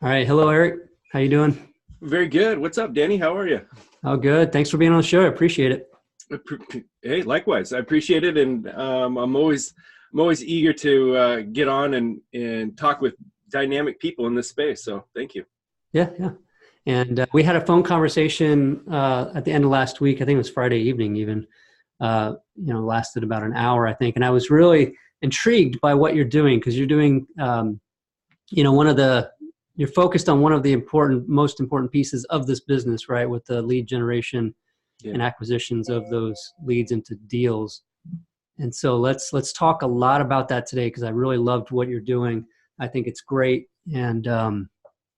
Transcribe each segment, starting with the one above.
All right. Hello, Eric. How you doing? Very good. What's up, Danny? How are you? Oh, good. Thanks for being on the show. I appreciate it. Hey, likewise. I appreciate it, and I'm always eager to get on and talk with dynamic people in this space. So, thank you. Yeah, yeah. And we had a phone conversation at the end of last week. I think it was Friday evening, even. Lasted about an hour, I think. And I was really intrigued by what you're doing because you're doing, one of the you're focused on one of the most important pieces of this business, right? With the lead generation Yeah. and acquisitions of those leads into deals. And so let's talk a lot about that today because I really loved what you're doing. I think it's great. And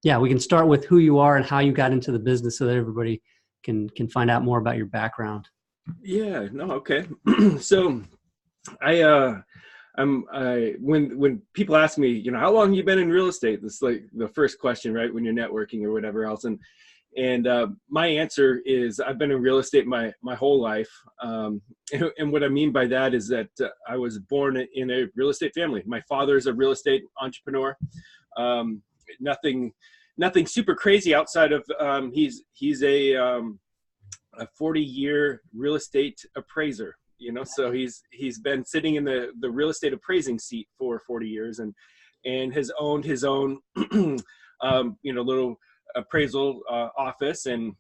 yeah, we can start with who you are and how you got into the business so that everybody can find out more about your background. Yeah. No. Okay. So, I when people ask me, how long you been in real estate? This is like the first question, right? When you're networking or whatever else, and my answer is I've been in real estate my whole life. And what I mean by that is that I was born in a real estate family. My father is a real estate entrepreneur. Um, nothing, nothing super crazy outside of he's a 40-year real estate appraiser. So he's been sitting in the real estate appraising seat for 40 years and has owned his own little appraisal office and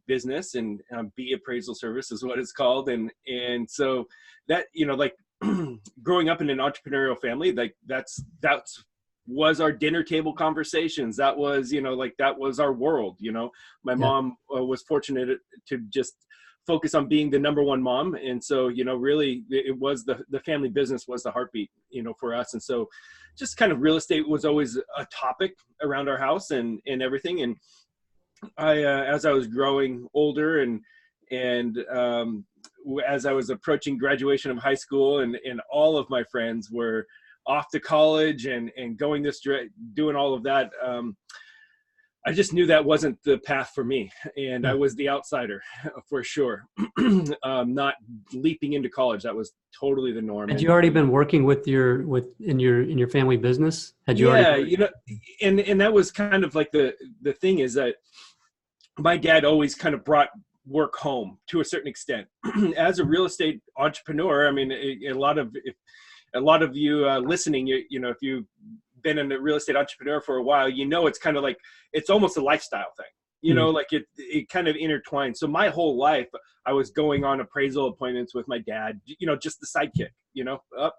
business and B appraisal service is what it's called. And so that, like growing up in an entrepreneurial family, like that's was our dinner table conversations. That was, that was our world. My Yeah. mom was fortunate to just focus on being the number one mom. And so, really it was the family business was the heartbeat, for us. And so just kind of real estate was always a topic around our house and everything. And as I was growing older and as I was approaching graduation of high school and all of my friends were off to college and going doing all of that, I just knew that wasn't the path for me, and I Yeah. was the outsider for sure. Not leaping into college, that was totally the norm. Had And you already been working with in your family business? Had you already? yeah, and that was kind of like the thing is that my dad always kind of brought work home to a certain extent. As a real estate entrepreneur, I mean, a lot of you listening, if you've been a real estate entrepreneur for a while, it's kind of like it's almost a lifestyle thing. Mhm. Like it kind of intertwined. So my whole life, I was going on appraisal appointments with my dad. Just the sidekick.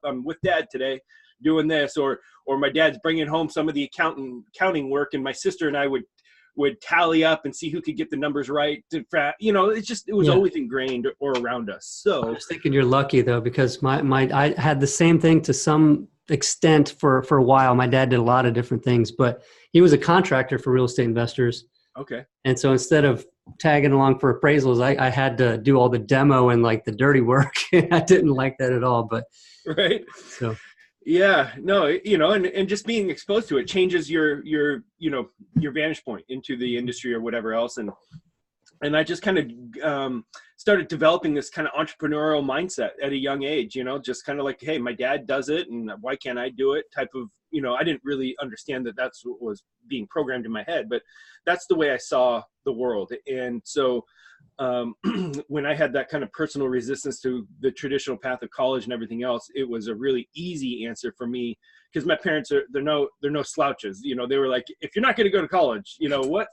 I'm with dad today, doing this, or my dad's bringing home some of the accounting work, and my sister and I would tally up and see who could get the numbers right. It was Yeah. always ingrained or around us. I So was thinking you're lucky though, because my I had the same thing to some extent for a while. My dad did a lot of different things, but he was a contractor for real estate investors. okay. And so instead of tagging along for appraisals, I had to do all the demo and like the dirty work. I didn't like that at all. But Right. so Yeah, no, and just being exposed to it changes your vantage point into the industry or whatever else. And I just kind of started developing this kind of entrepreneurial mindset at a young age, just kind of like, hey, my dad does it and why can't I do it type of, I didn't really understand that that's what was being programmed in my head, but that's the way I saw the world. And so when I had that kind of personal resistance to the traditional path of college and everything else, it was a really easy answer for me because my parents they're no slouches. They were like, if you're not going to go to college, what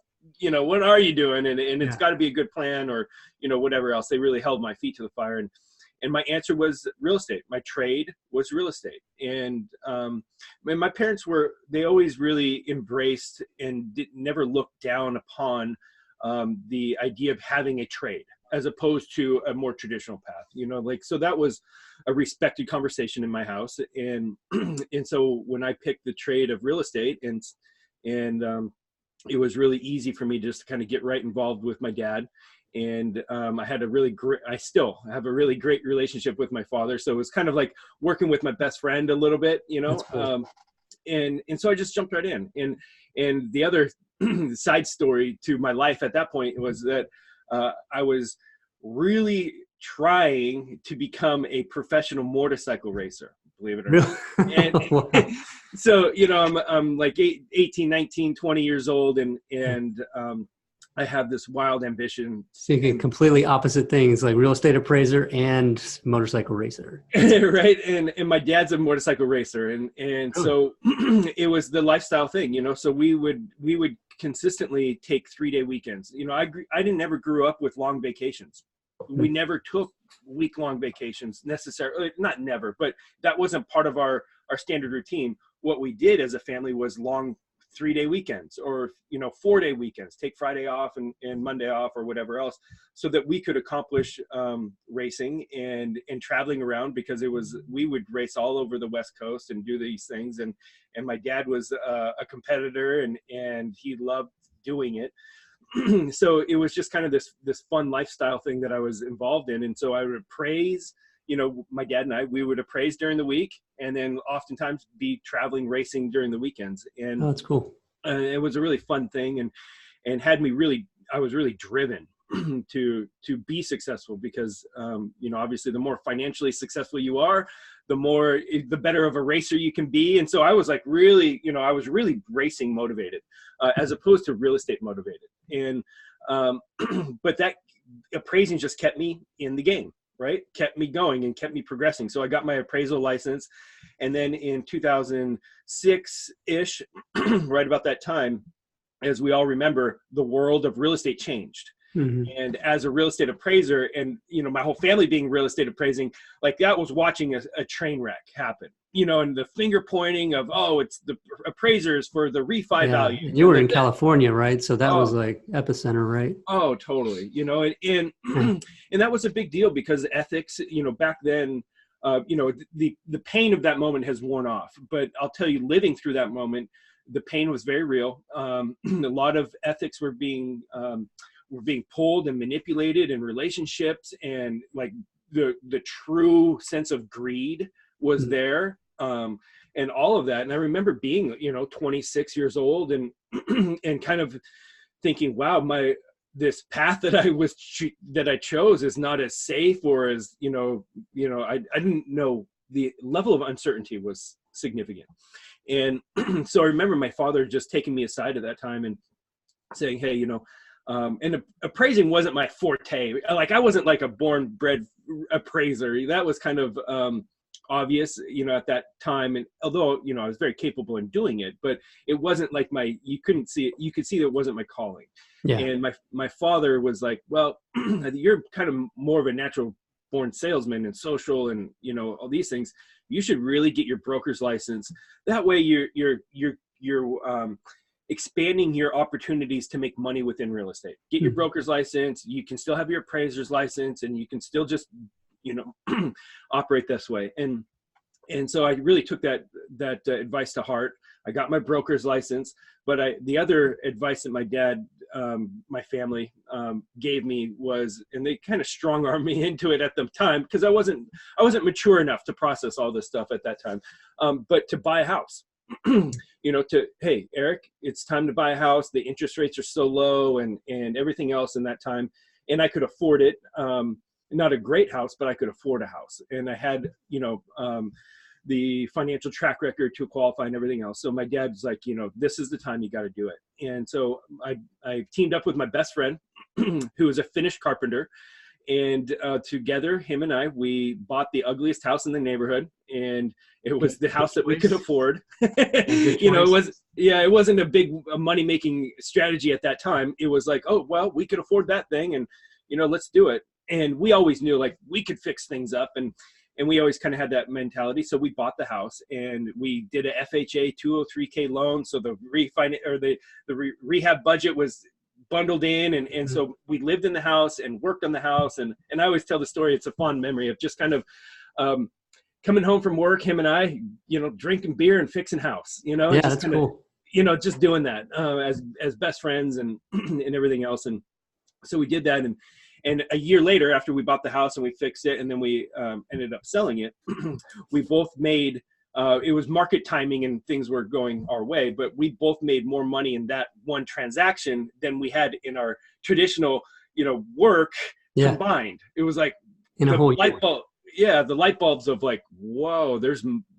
are you doing? And it's yeah. got to be a good plan or, whatever else. They really held my feet to the fire. And my answer was real estate. My trade was real estate. And my parents they always really embraced and never looked down upon the idea of having a trade as opposed to a more traditional path, so that was a respected conversation in my house. And, and so when I picked the trade of real estate and it was really easy for me just to kind of get right involved with my dad. And I still have a really great relationship with my father. So it was kind of like working with my best friend a little bit, That's cool. And so I just jumped right in. And the other side story to my life at that point was that I was really trying to become a professional motorcycle racer believe it or Really? not. And Wow. so, I'm like 18, 19, 20 years old, and I have this wild ambition. So you get And completely opposite things, like real estate appraiser and motorcycle racer. right. And my dad's a motorcycle racer. And Really? so it was the lifestyle thing, so we would consistently take 3-day weekends. I didn't never grew up with long vacations. We never took week-long vacations necessarily, not never, but that wasn't part of our standard routine. What we did as a family was long 3-day weekends, or 4-day weekends, take Friday off and Monday off, or whatever else, so that we could accomplish racing and traveling around, because we would race all over the West Coast and do these things. And my dad was a competitor, and he loved doing it. So it was just kind of this fun lifestyle thing that I was involved in. And so I would appraise, my dad and we would appraise during the week, and then oftentimes be traveling racing during the weekends. And Oh, that's cool. it was a really fun thing, and I was really driven to be successful, because obviously the more financially successful you are, the better of a racer you can be. And so I was like really, I was really racing motivated, as opposed to real estate motivated. And but that appraising just kept me in the game, right? Kept me going and kept me progressing. So I got my appraisal license, and then in 2006-ish, right about that time, as we all remember, the world of real estate changed. Mm-hmm. And as a real estate appraiser, and my whole family being real estate appraising, like that was watching a train wreck happen, and the finger pointing of, oh, it's the appraisers for the refi value. You were in California, right? So that was Oh, like epicenter, right? oh, totally. And and that was a big deal, because ethics, back then, the pain of that moment has worn off. But I'll tell you, living through that moment, the pain was very real. A lot of ethics were being pulled and manipulated in relationships, and like the true sense of greed was there, and all of that. And I remember being 26 years old, and and kind of thinking, wow, this path that I chose is not as safe, or as I didn't know the level of uncertainty was significant. And so I remember my father just taking me aside at that time and saying, hey, and appraising wasn't my forte. Like I wasn't like a born bred appraiser. That was kind of obvious, at that time. And although, I was very capable in doing it, but it wasn't like you couldn't see it. You could see that it wasn't my calling. Yeah. And my father was like, well, you're kind of more of a natural born salesman and social and, all these things. You should really get your broker's license. That way you're expanding your opportunities to make money within real estate. Get your broker's license. You can still have your appraiser's license, and you can still just, operate this way. And so I really took that advice to heart. I got my broker's license, but the other advice that my dad, my family gave me was, and they kind of strong armed me into it at the time, because I wasn't mature enough to process all this stuff at that time, but to buy a house. Hey, Eric, it's time to buy a house. The interest rates are so low, and everything else in that time. And I could afford it. Not a great house, but I could afford a house. And I had, the financial track record to qualify and everything else. So my dad's like, this is the time you got to do it. And so I teamed up with my best friend, who is a finished carpenter. And together, him and we bought the ugliest house in the neighborhood, and it was the house that we could afford. It wasn't a big money-making strategy at that time. It was like, oh, well, we could afford that thing, and, let's do it. And we always knew, like, we could fix things up, and we always kind of had that mentality. So we bought the house, and we did a FHA 203K loan. So the rehab budget was bundled in, and so we lived in the house and worked on the house, and I always tell the story. It's a fond memory of just kind of coming home from work, him and I, drinking beer and fixing house, yeah, just that's cool. Just doing that as best friends and and everything else. And so we did that, and a year later, after we bought the house and we fixed it, and then we ended up selling it, we both made it was market timing and things were going our way, but we both made more money in that one transaction than we had in our traditional, work combined. It was like in a whole light bulb. yeah, the light bulbs of like, whoa,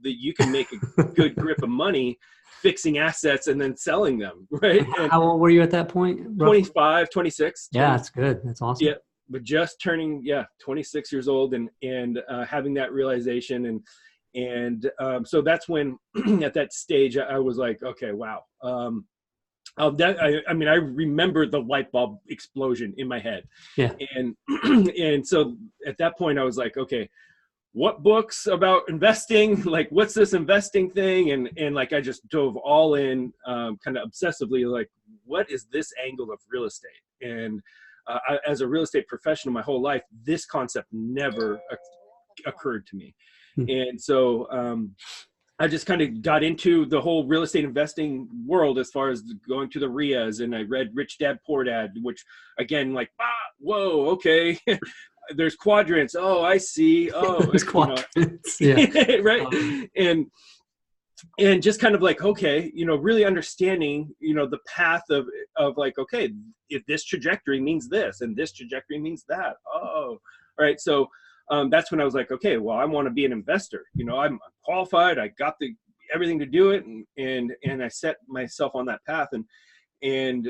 you can make a good grip of money fixing assets and then selling them, right? And How old were you at that point, roughly? 25, 26, Yeah, 20, that's good. That's awesome. yeah, but just turning, 26 years old, and having that realization. So that's when at that stage I was like, okay, wow. I mean, I remember the light bulb explosion in my head. Yeah. And and so at that point I was like, okay, what books about investing, like what's this investing thing? And like I just dove all in, kind of obsessively, like what is this angle of real estate? And as a real estate professional my whole life, this concept never occurred to me. Hmm. And so I just kind of got into the whole real estate investing world as far as going to the RIAs, and I read Rich Dad Poor Dad, which again, like, whoa, okay. There's quadrants. Oh, I see. Oh, There's quadrants. Yeah. right. And just kind of like, okay, really understanding, the path of like, okay, if this trajectory means this and this trajectory means that. Oh, all right. So that's when I was like, okay, well, I want to be an investor. I'm qualified. I got everything to do it, and I set myself on that path, and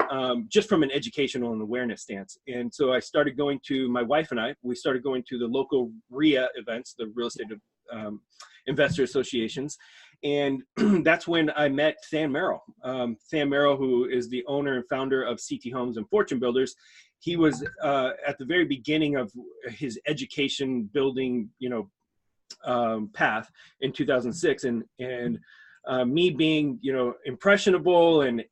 just from an educational and awareness stance. And so I started going to, my wife and I, we started going to the local RIA events, the real estate investor associations. And that's when I met Than Merrill. Than Merrill, who is the owner and founder of CT Homes and Fortune Builders. He was at the very beginning of his education building, path in 2006. And me being, impressionable and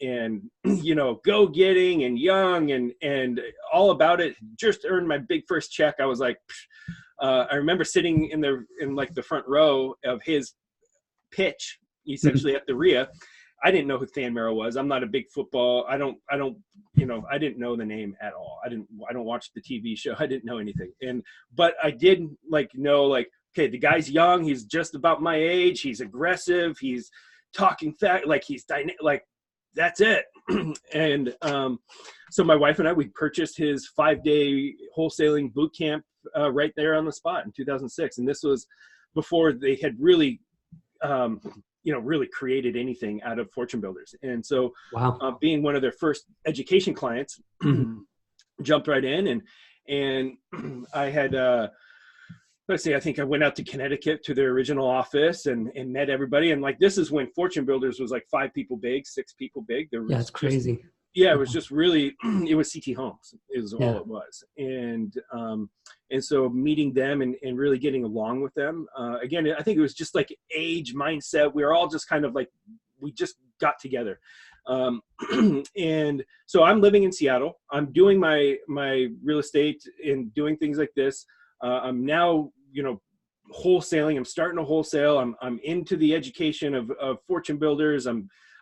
go-getting and young and all about it, just earned my big first check. I was like, I remember sitting in like the front row of his pitch, essentially at the RIA. I didn't know who Than Merrill was. I'm not a big football. I didn't know the name at all. I don't watch the TV show. I didn't know anything. But I did know, okay, the guy's young. He's just about my age. He's aggressive. He's talking fast. Like he's like, that's it. And so my wife and I, we purchased his 5-day wholesaling boot camp right there on the spot in 2006. And this was before they had really, really created anything out of Fortune Builders. And so being one of their first education clients, jumped right in, and I had, let's see, I think I went out to Connecticut to their original office and met everybody. And like, this is when Fortune Builders was like 5 people big, 6 people big. There was it's crazy. It was just really, it was CT Homes is all it was. And so meeting them and really getting along with them, again, I think it was just like age, mindset. We were all just kind of like, we just got together. And so I'm living in Seattle. I'm doing my real estate and doing things like this. I'm now, wholesaling. I'm starting to wholesale. I'm into the education of Fortune Builders.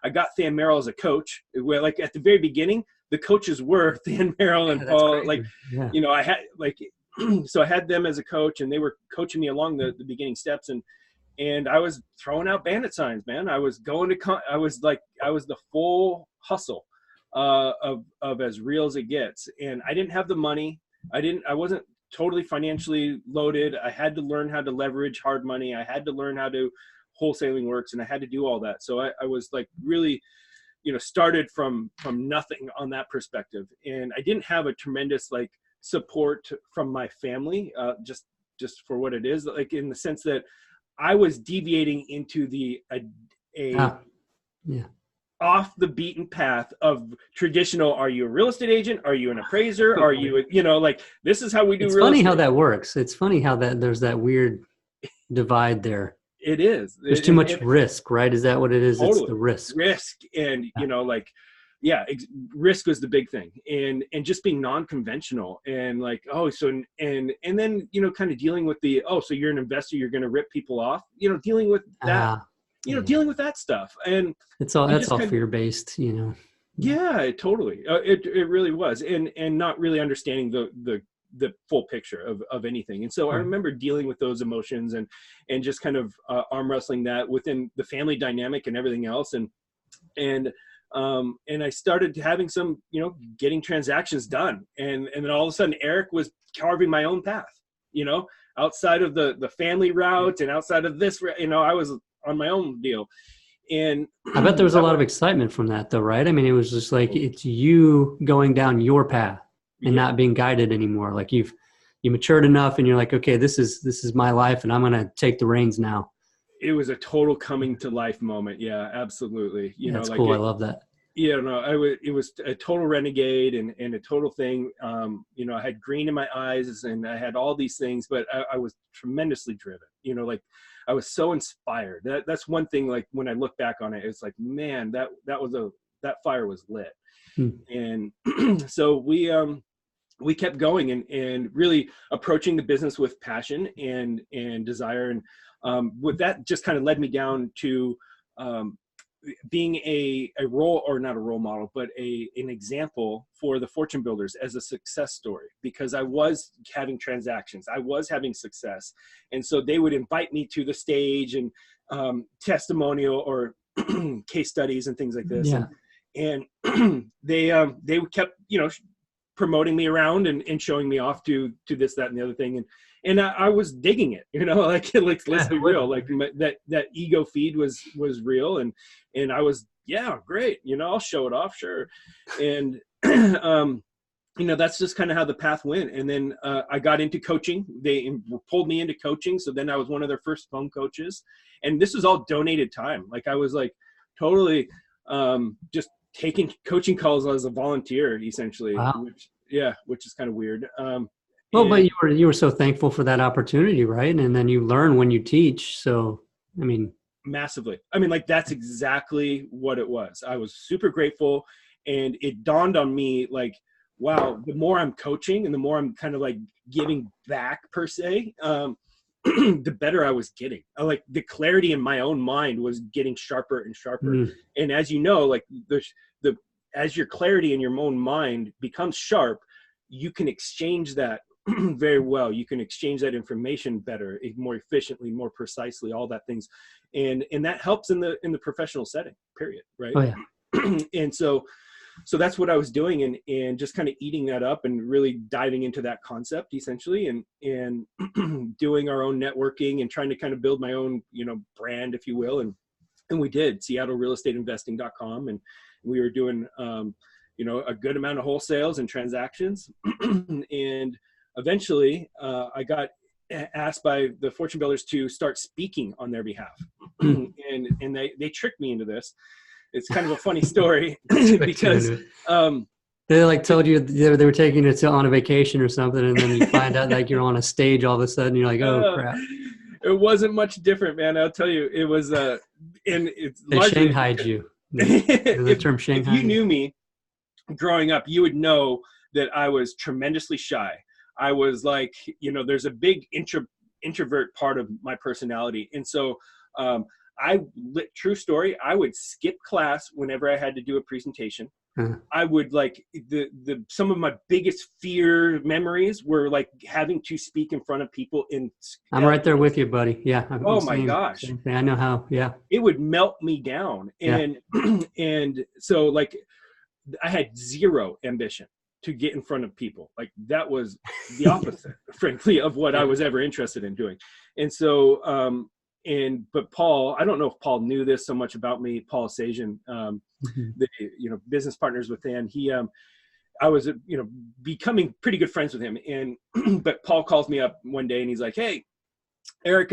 I got Than Merrill as a coach. Where like at the very beginning, the coaches were Than Merrill and Paul. Like, I had so I had them as a coach, and they were coaching me along the beginning steps. And I was throwing out bandit signs, man. I was going to, I was the full hustle of as real as it gets. And I didn't have the money. I wasn't totally financially loaded. I had to learn how to leverage hard money. I had to learn how to wholesaling works, and I had to do all that. So I was like really, started from nothing on that perspective. And I didn't have a tremendous like support from my family, just for what it is, like in the sense that I was deviating into off the beaten path of traditional. Are you a real estate agent? Are you an appraiser? Are you, like, this is how we do it's real funny estate. How that works. It's funny how there's that weird divide there. It is. There's too much risk, right? Is that what it is? Totally. It's the risk. And, risk was the big thing. And just being non-conventional and like, and then, kind of dealing with so you're an investor, you're going to rip people off, dealing with that, dealing with that stuff. And that's all fear-based, Yeah, totally. It really was. And not really understanding the full picture of anything. And so I remember dealing with those emotions and just kind of arm wrestling that within the family dynamic and everything else. And I started having some, getting transactions done. And then all of a sudden Erik was carving my own path. outside of the family route and outside of this, I was on my own deal. And I bet there was a lot of excitement from that though, right? I mean, it was just like, it's you going down your path and not being guided anymore. Like you matured enough and you're like, okay, this is my life and I'm going to take the reins now. It was a total coming to life moment. Yeah, absolutely. That's cool. I love that. Yeah, no, it was a total renegade and a total thing. I had green in my eyes and I had all these things, but I was tremendously driven, like I was so inspired. That's one thing, like when I look back on it, it's like, man, that fire was lit. And so we kept going and really approaching the business with passion and desire. And with that just kind of led me down to being a role, or not a role model, but an example for the fortune builders as a success story, because I was having transactions, I was having success. And so they would invite me to the stage and testimonial or case studies and things like this. Yeah. And they kept, promoting me around and showing me off to this, that, and the other thing. And I was digging it, like let's be real, like that ego feed was real. And I was, yeah, great. I'll show it off. Sure. And, that's just kind of how the path went. And then I got into coaching. They pulled me into coaching. So then I was one of their first phone coaches. And this was all donated time. Like I was like totally just taking coaching calls as a volunteer, essentially. Wow. Which is kind of weird. Well, but you were so thankful for that opportunity, right? And then you learn when you teach. So, I mean, massively. I mean, like that's exactly what it was. I was super grateful, and it dawned on me like, wow, the more I'm coaching and the more I'm kind of like giving back per se, the better I was getting. Like the clarity in my own mind was getting sharper and sharper. And as you know, like as your clarity in your own mind becomes sharp, you can exchange that very well. You can exchange that information better, more efficiently, more precisely, all that things. And that helps in the professional setting, period. Right. Oh, yeah. And so that's what I was doing, and just kind of eating that up and really diving into that concept essentially, and doing our own networking and trying to kind of build my own, brand, if you will. And we did SeattleRealEstateInvesting.com, and we were doing, a good amount of wholesales and transactions. And eventually I got asked by the fortune builders to start speaking on their behalf. and they tricked me into this. It's kind of a funny story because they like told you they were taking it on a vacation or something, and then you find out like you're on a stage all of a sudden. You're like, oh crap! It wasn't much different, man. I'll tell you, it was. And it's they shanghaied you. The term Shanghai. If you knew me growing up, you would know that I was tremendously shy. I was like, there's a big introvert part of my personality, and so. True story, I would skip class whenever I had to do a presentation. I would like some of my biggest fear memories were like having to speak in front of people I'm right there with you, buddy. Yeah. Oh my gosh. I know how. Yeah. It would melt me down. And, and so like I had zero ambition to get in front of people. Like that was the opposite, frankly, of what I was ever interested in doing. And so, but Paul, I don't know if Paul knew this so much about me, Paul Sajan, the business partners within, I was, becoming pretty good friends with him. And, but Paul calls me up one day and he's like, hey, Erik,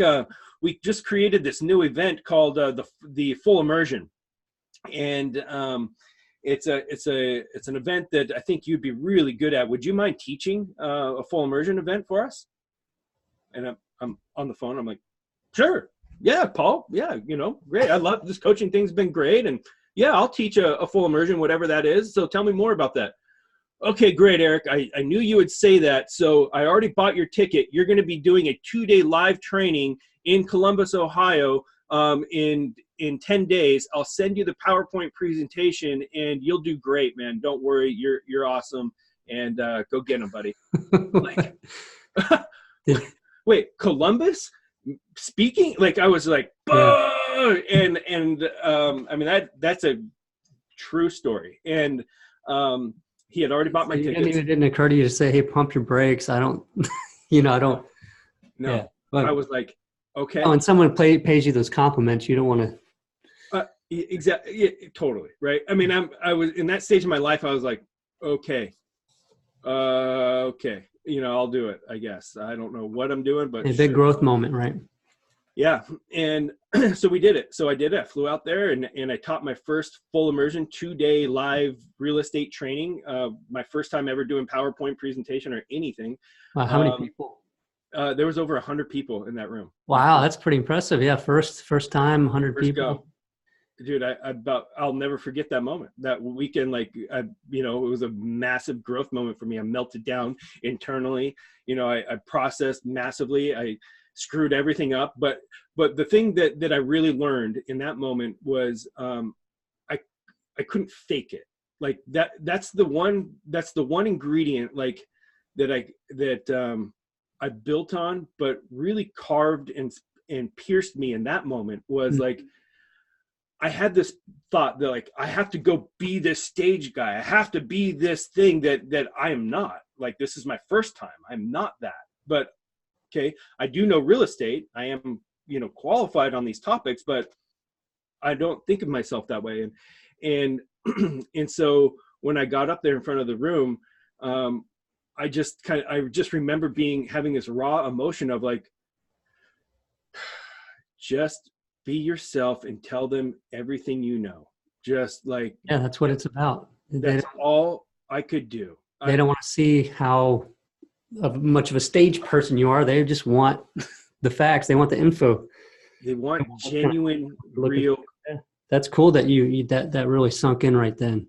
we just created this new event called the Full Immersion. And it's an event that I think you'd be really good at. Would you mind teaching a full immersion event for us? And I'm on the phone. I'm like, sure. Yeah, Paul. Yeah, great. I love this coaching thing's been great. And yeah, I'll teach a full immersion, whatever that is. So tell me more about that. Okay, great, Erik. I knew you would say that. So I already bought your ticket. You're going to be doing a 2-day live training in Columbus, Ohio, in 10 days. I'll send you the PowerPoint presentation and you'll do great, man. Don't worry. You're awesome. And go get them, buddy. Like, wait, Columbus? Speaking, like I was like, and I mean that's a true story. And he had already bought my tickets. It didn't occur to you to say, hey, pump your brakes. I don't, I don't. Yeah. No, I But was like, okay. when someone pays you those compliments, you don't want to. Exactly. Yeah, totally. Right. I mean, I was in that stage of my life. I was like, okay, okay, I'll do it. I guess I don't know what I'm doing, but A big sure. growth moment, right? Yeah. And so we did it. So I did it. I flew out there and I taught my first full immersion 2-day live real estate training. My first time ever doing PowerPoint presentation or anything. Wow, how many people? There was over 100 people in that room. Wow, that's pretty impressive. Yeah, first time, 100 First people. go. Dude, I'll never forget that moment. That weekend, it was a massive growth moment for me. I melted down internally. I processed massively. I screwed everything up. But the thing that I really learned in that moment was I couldn't fake it. Like that's the one ingredient like that I built on, but really carved and pierced me in that moment was like, I had this thought that like, I have to go be this stage guy. I have to be this thing that I am not. Like, this is my first time. I'm not that. But okay, I do know real estate. I am, qualified on these topics, but I don't think of myself that way. And and so when I got up there in front of the room, I just remember having this raw emotion of like, just be yourself and tell them everything you know. Just like, Yeah, that's what it's about. that's all I could do. They don't want to see how much of a stage person you are. They just want the facts. They want the info. They want genuine, real. Yeah. That's cool that that really sunk in right then.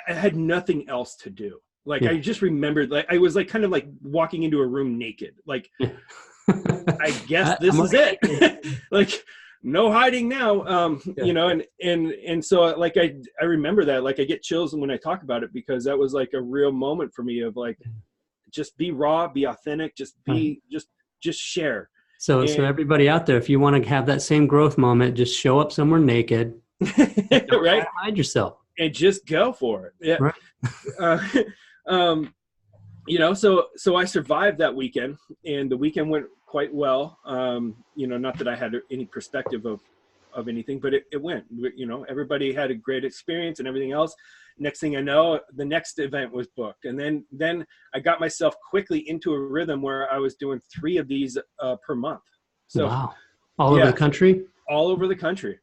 I had nothing else to do. Like, yeah. I just remembered, like, I was like kind of like walking into a room naked. Like, yeah. I guess this is it. Like, no hiding now. Yeah. And so like, I remember that, like, I get chills when I talk about it, because that was like a real moment for me of like, just be raw, be authentic, just be, just share. So everybody out there, if you want to have that same growth moment, just show up somewhere naked, right? Hide yourself and just go for it. Yeah. Right. So I survived that weekend, and the weekend went quite well. Not that I had any perspective of anything, but it went, everybody had a great experience and everything else. Next thing I know, the next event was booked. And then I got myself quickly into a rhythm where I was doing 3 of these per month. So wow. All over the country? All over the country.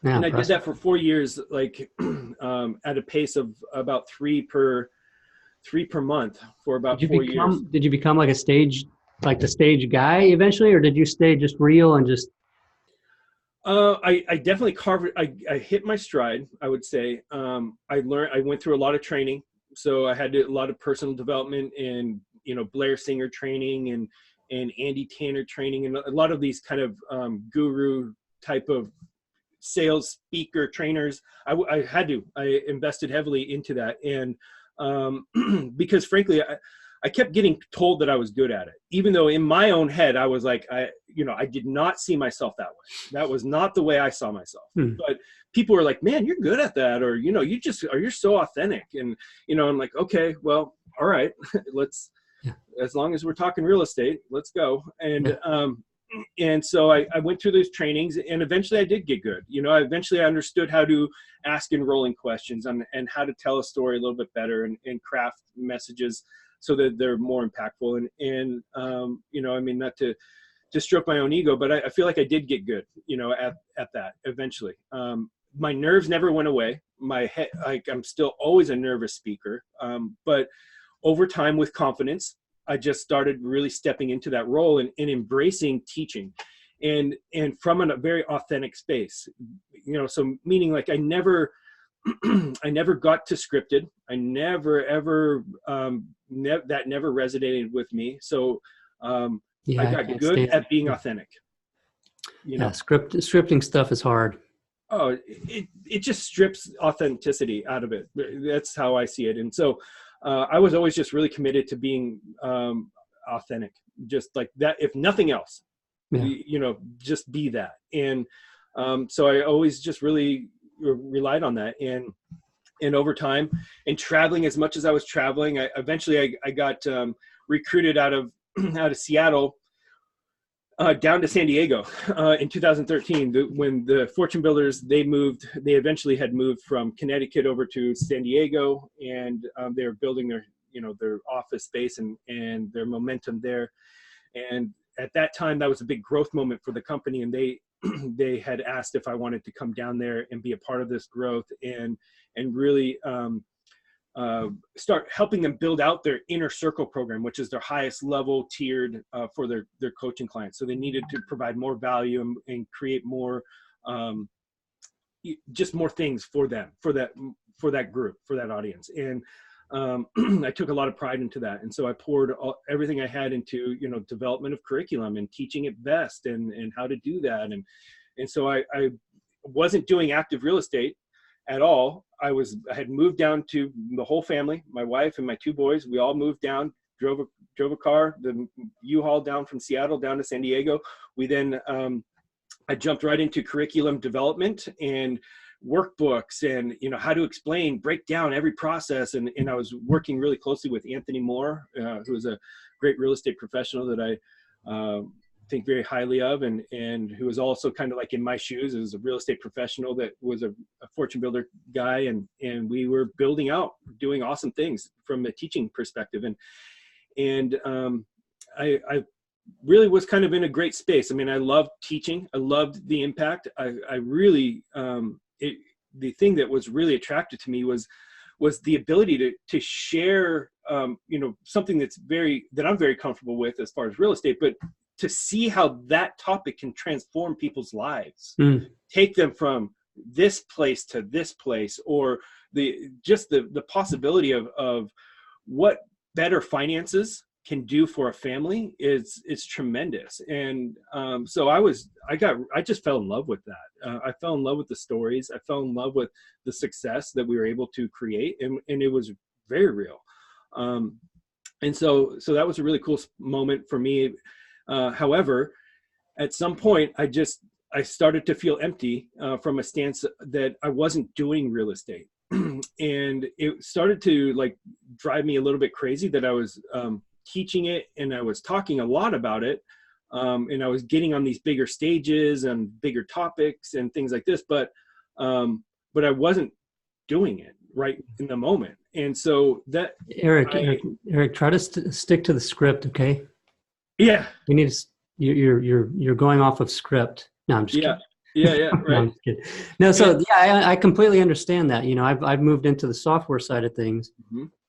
Yeah, and I did that for 4 years, like at a pace of about 3 per month for about 4 years. Did you become like the stage guy eventually, or did you stay just real and just? I definitely carved. I hit my stride, I would say. I went through a lot of training, so I had a lot of personal development and Blair Singer training and Andy Tanner training, and a lot of these kind of guru type of sales speaker trainers. I invested heavily into that, and because frankly, I kept getting told that I was good at it, even though in my own head I was like, I did not see myself that way. That was not the way I saw myself. But people were like, "Man, you're good at that," or you're so authentic, and I'm like, okay, well, all right, let's. As long as we're talking real estate, let's go. And so I went through those trainings, and eventually I did get good. Eventually I understood how to ask enrolling questions and how to tell a story a little bit better and craft messages so that they're more impactful. And not to stroke my own ego, but I feel like I did get good, at that eventually. My nerves never went away. My head, like, I'm still always a nervous speaker. But over time, with confidence, I just started really stepping into that role and embracing teaching, and from a very authentic space, so meaning like I never got to scripted. I never ever that never resonated with me. So I got good at being authentic. Scripting stuff is hard. Oh, it just strips authenticity out of it. That's how I see it. And so I was always just really committed to being authentic, just like that. If nothing else, just be that. And so I always just really relied on that. And over time, and traveling as much as I was traveling, I eventually got recruited out of Seattle down to San Diego in 2013. When the Fortune Builders, they eventually had moved from Connecticut over to San Diego, and they were building their office space and their momentum there. And at that time, that was a big growth moment for the company, and they had asked if I wanted to come down there and be a part of this growth and really start helping them build out their inner circle program, which is their highest level tiered for their coaching clients. So they needed to provide more value and create more, just more things for them, for that group, for that audience. And I took a lot of pride into that. And so I poured everything I had into, development of curriculum and teaching it best and how to do that. And so I wasn't doing active real estate at all. I had moved down to the whole family, my wife and my two boys. We all moved down, drove a car, the U-Haul down from Seattle down to San Diego. We then, I jumped right into curriculum development and workbooks and, how to break down every process. And I was working really closely with Anthony Moore, who is a great real estate professional that I think very highly of, and who was also kind of like in my shoes as a real estate professional that was a Fortune Builder guy. And we were building out, doing awesome things from a teaching perspective. And I really was kind of in a great space. I mean, I loved teaching. I loved the impact. I really, the thing that was really attractive to me was the ability to share, something that I'm very comfortable with as far as real estate, but to see how that topic can transform people's lives, take them from this place to this place, or the possibility of what better finances can do for a family is tremendous. And so I just fell in love with that. I fell in love with the stories. I fell in love with the success that we were able to create, and it was very real. And so that was a really cool moment for me. However, at some point, I started to feel empty from a stance that I wasn't doing real estate. And it started to drive me a little bit crazy that I was teaching it and I was talking a lot about it. And I was getting on these bigger stages and bigger topics and things like this, but I wasn't doing it right in the moment. And so that Erik, try to stick to the script. Okay. Yeah. We need to, you're going off of script. No, I'm just kidding. Yeah. Right. No, I'm just kidding. No, so I completely understand that. I've moved into the software side of things,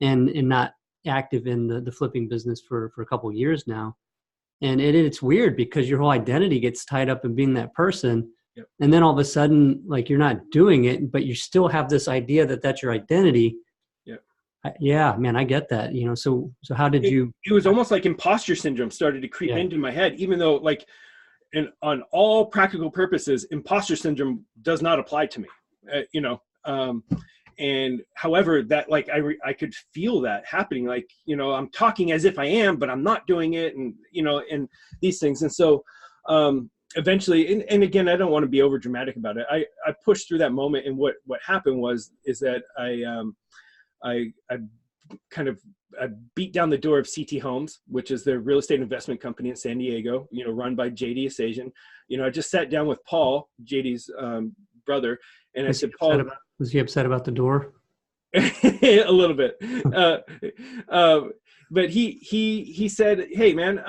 and not active in the flipping business for a couple of years now. And it's weird because your whole identity gets tied up in being that person. Yep. And then all of a sudden, you're not doing it, but you still have this idea that that's your identity. Yeah, man, I get that. So how did you? It was almost like imposter syndrome started to creep into my head, even though on all practical purposes, imposter syndrome does not apply to me, and however that I could feel that happening, I'm talking as if I am, but I'm not doing it. And, and these things. And so, eventually, and again, I don't want to be over dramatic about it. I pushed through that moment. And what happened is that I beat down the door of CT Homes, which is their real estate investment company in San Diego, run by JD Asajan. I just sat down with Paul, JD's brother, and I said, Paul, was he upset about the door? A little bit. But he said, hey man,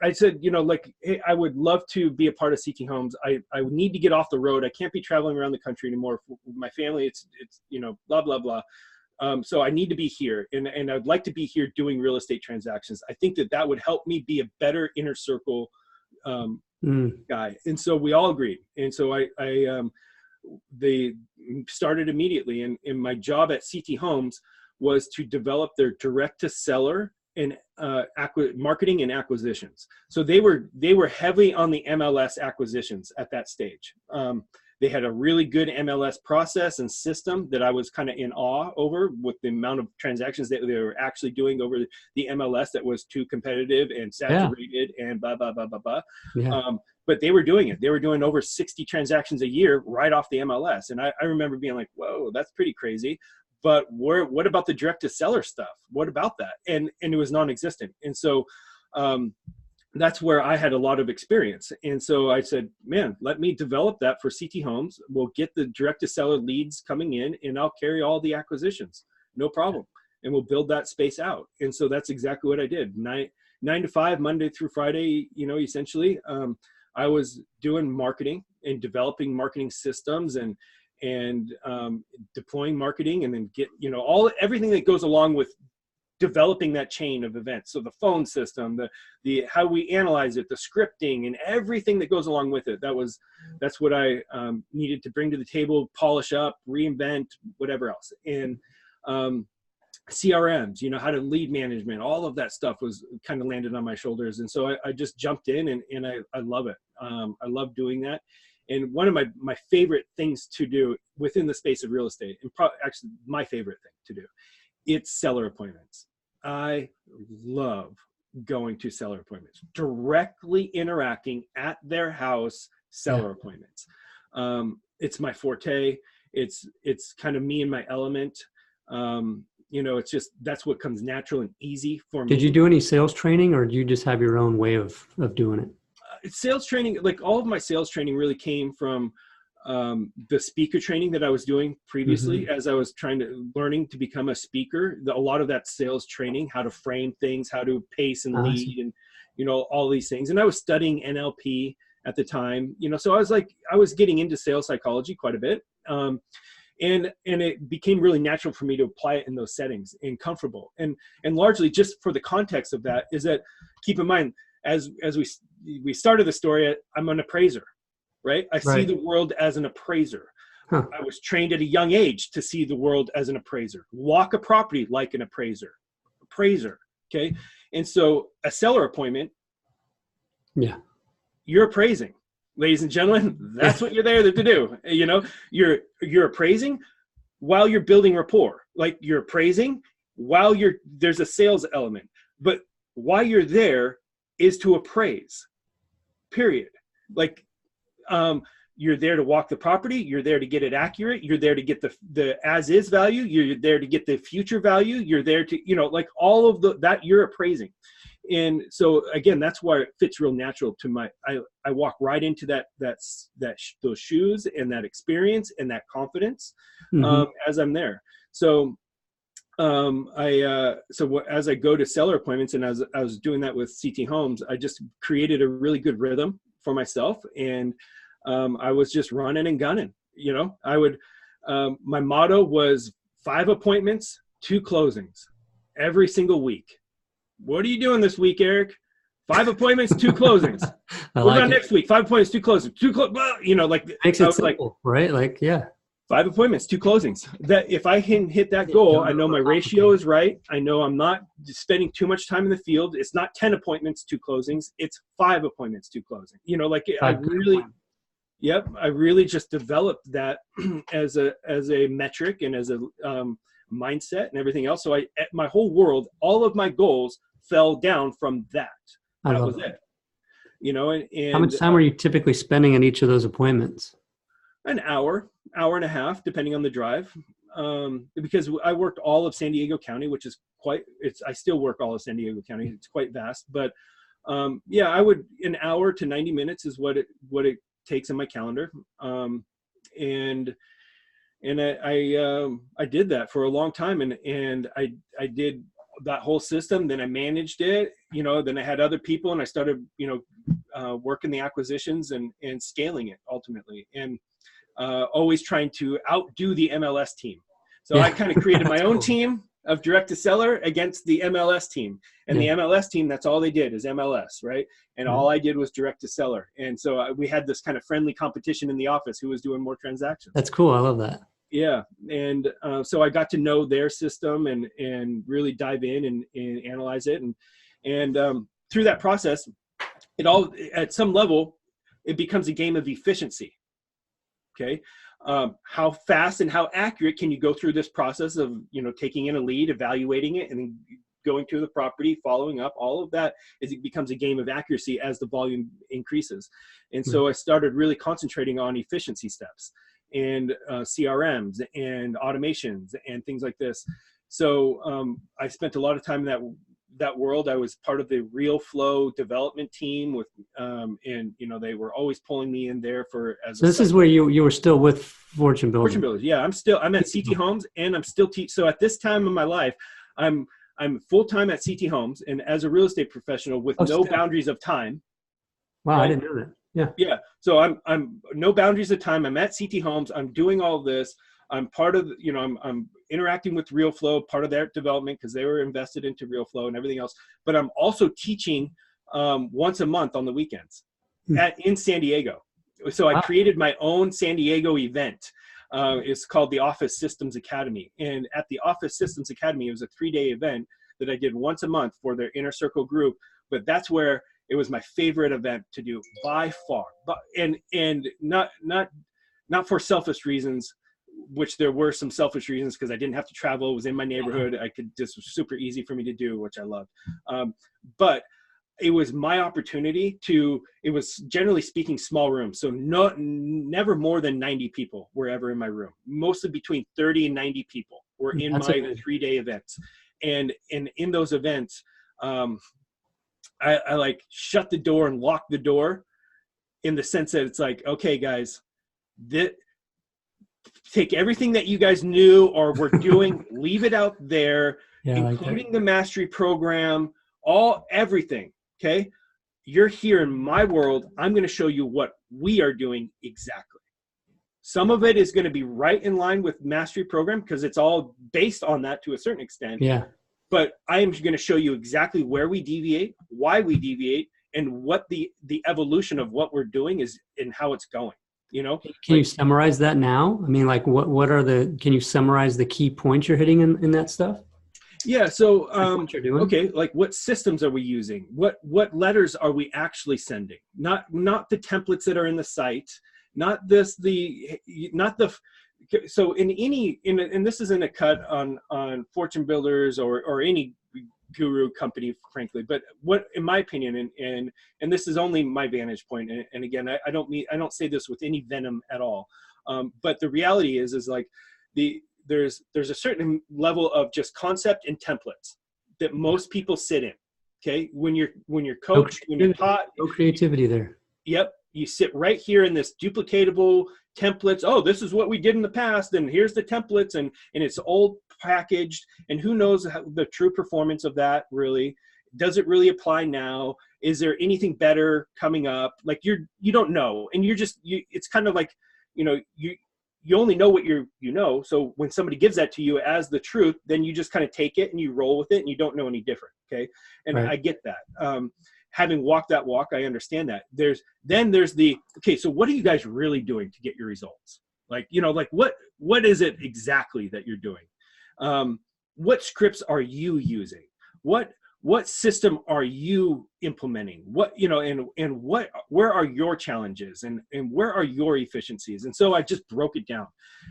I said, hey, I would love to be a part of Seeking Homes. I need to get off the road. I can't be traveling around the country anymore. For my family, it's blah, blah, blah. So I need to be here, and I'd like to be here doing real estate transactions. I think that would help me be a better inner circle guy. And so we all agreed. And so they started immediately. And my job at CT Homes was to develop their direct to seller and marketing and acquisitions. So they were heavily on the MLS acquisitions at that stage. They had a really good MLS process and system that I was kind of in awe over, with the amount of transactions that they were actually doing over the MLS that was too competitive and saturated and blah, blah, blah, blah, blah. Yeah. But they were doing it. They were doing over 60 transactions a year right off the MLS. And I remember being like, whoa, that's pretty crazy. But what about the direct to seller stuff? What about that? And it was non-existent. And so that's where I had a lot of experience. And so I said, man, let me develop that for CT Homes. We'll get the direct to seller leads coming in, and I'll carry all the acquisitions, no problem. And we'll build that space out. And so that's exactly what I did. Nine to five, Monday through Friday, essentially. I was doing marketing and developing marketing systems and deploying marketing, and then everything that goes along with developing that chain of events. So the phone system, the how we analyze it, the scripting, and everything that goes along with it. That's what I needed to bring to the table, polish up, reinvent, whatever else. And CRMs, how to lead management, all of that stuff was kind of landed on my shoulders. And so I just jumped in, and I love it. I love doing that. And one of my favorite things to do within the space of real estate, and actually my favorite thing to do, it's seller appointments. I love going to seller appointments, directly interacting at their house, seller appointments. It's my forte. It's kind of me in my element. It's just, that's what comes natural and easy for me. Did you do any sales training, or do you just have your own way of doing it? Sales training, like all of my sales training really came from the speaker training that I was doing previously, as I was learning to become a speaker. A lot of that sales training, how to frame things, how to pace and lead, and all these things. And I was studying NLP at the time, so I was getting into sales psychology quite a bit. And it became really natural for me to apply it in those settings and comfortable. And largely just for the context of that is that, keep in mind, as we started the story, I'm an appraiser, right? I see the world as an appraiser. I was trained at a young age to see the world as an appraiser, walk a property like an appraiser, okay? And so a seller appointment, you're appraising. Ladies and gentlemen, that's what you're there to do. You're appraising while you're building rapport. Like, you're appraising while there's a sales element. But why you're there is to appraise, period. Like, you're there to walk the property. You're there to get it accurate. You're there to get the as-is value. You're there to get the future value. You're there to, like all of that you're appraising. And so again, that's why it fits real natural to I walk right into those shoes and that experience and that confidence as I'm there. So as I go to seller appointments, and as I was doing that with CT Homes, I just created a really good rhythm for myself. And I was just running and gunning, my motto was 5 appointments, 2 closings every single week. What are you doing this week, Eric? 5 appointments, 2 closings. What about next week? 5 appointments, 2 closings. Makes it simple, right? 5 appointments, 2 closings. That if I can hit that goal, I know my ratio is right. I know I'm not spending too much time in the field. It's not 10 appointments, 2 closings. It's 5 appointments, 2 closings. I really just developed that as a metric and as a mindset and everything else. So my whole world, all of my goals fell down from that. That was it. And how much time were you typically spending on each of those appointments? An hour and a half, depending on the drive. Because I worked all of San Diego County, which is I still work all of San Diego County. It's quite vast, but I would, an hour to 90 minutes is what it takes in my calendar. And I did that for a long time, and I did that whole system. Then I managed it, then I had other people, and I started, working the acquisitions and scaling it ultimately, and always trying to outdo the MLS team. So I kind of created my own team of direct to seller against the MLS team, and the MLS team, that's all they did is MLS, right? And all I did was direct to seller. And so we had this kind of friendly competition in the office, who was doing more transactions. That's cool. I love that. Yeah. And so I got to know their system and really dive in and analyze it. And through that process, it all, at some level, it becomes a game of efficiency. Okay. How fast and how accurate can you go through this process of, taking in a lead, evaluating it, and then going to the property, following up, all of that, it becomes a game of accuracy as the volume increases. And so I started really concentrating on efficiency steps and CRMs and automations and things like this. So I spent a lot of time in that world. I was part of the Real Flow development team with, and you know, they were always pulling me in there for as So a this is where you were still with Fortune Fortune Builders. Builders. Yeah, I'm at CT Homes, and I'm still so at this time in my life, I'm full time at CT Homes, and as a real estate professional with no boundaries of time. Wow, right? I didn't know that. Yeah. Yeah. So I'm no boundaries of time. I'm at CT Homes. I'm doing all this. I'm part of, you know, I'm interacting with Real Flow, part of their development because they were invested into Real Flow and everything else. But I'm also teaching once a month on the weekends in San Diego. So I created my own San Diego event. It's called the Office Systems Academy. And at the Office Systems Academy, it was a 3-day event that I did once a month for their inner circle group. But that's where it was my favorite event to do by far. But and not for selfish reasons, which there were some selfish reasons because I didn't have to travel. It was in my neighborhood. I could just was super easy for me to do, which I loved. But it was my opportunity to, it was generally speaking small rooms. So never more than 90 people were ever in my room. Mostly between 30 and 90 people were in my 3-day events. And in those events, I like shut the door and lock the door in the sense that it's like, okay, guys, take everything that you guys knew or were doing, leave it out there, including the mastery program, everything. Okay. You're here in my world. I'm going to show you what we are doing exactly. Some of it is going to be right in line with mastery program because it's all based on that to a certain extent. Yeah. But I am going to show you exactly where we deviate, why we deviate, and what the evolution of what we're doing is and how it's going. You know, can you summarize that now? I mean, like can you summarize the key points you're hitting in that stuff? Yeah. So, okay. Like what systems are we using? What letters are we actually sending? Not the templates that are in the site, so and this isn't a cut on Fortune Builders or any guru company, frankly, but what, in my opinion, and this is only my vantage point, and again, I don't say this with any venom at all, but the reality is like there's a certain level of just concept and templates that most people sit in. Okay, when you're coached, when you're taught, no creativity there. Yep, you sit right here in this duplicatable templates. Oh, this is what we did in the past, and here's the templates, and it's old packaged, and who knows the true performance of that really. Does it really apply now? Is there anything better coming up? Like you don't know, and it's kind of like, you only know what you know. So when somebody gives that to you as the truth, then you just kind of take it and you roll with it, and you don't know any different. Okay, and right. I get that. Having walked that walk, I understand that. There's okay, so what are you guys really doing to get your results? Like, like what is it exactly that you're doing? What scripts are you using? What system are you implementing? Where are your challenges and where are your efficiencies? And so I just broke it down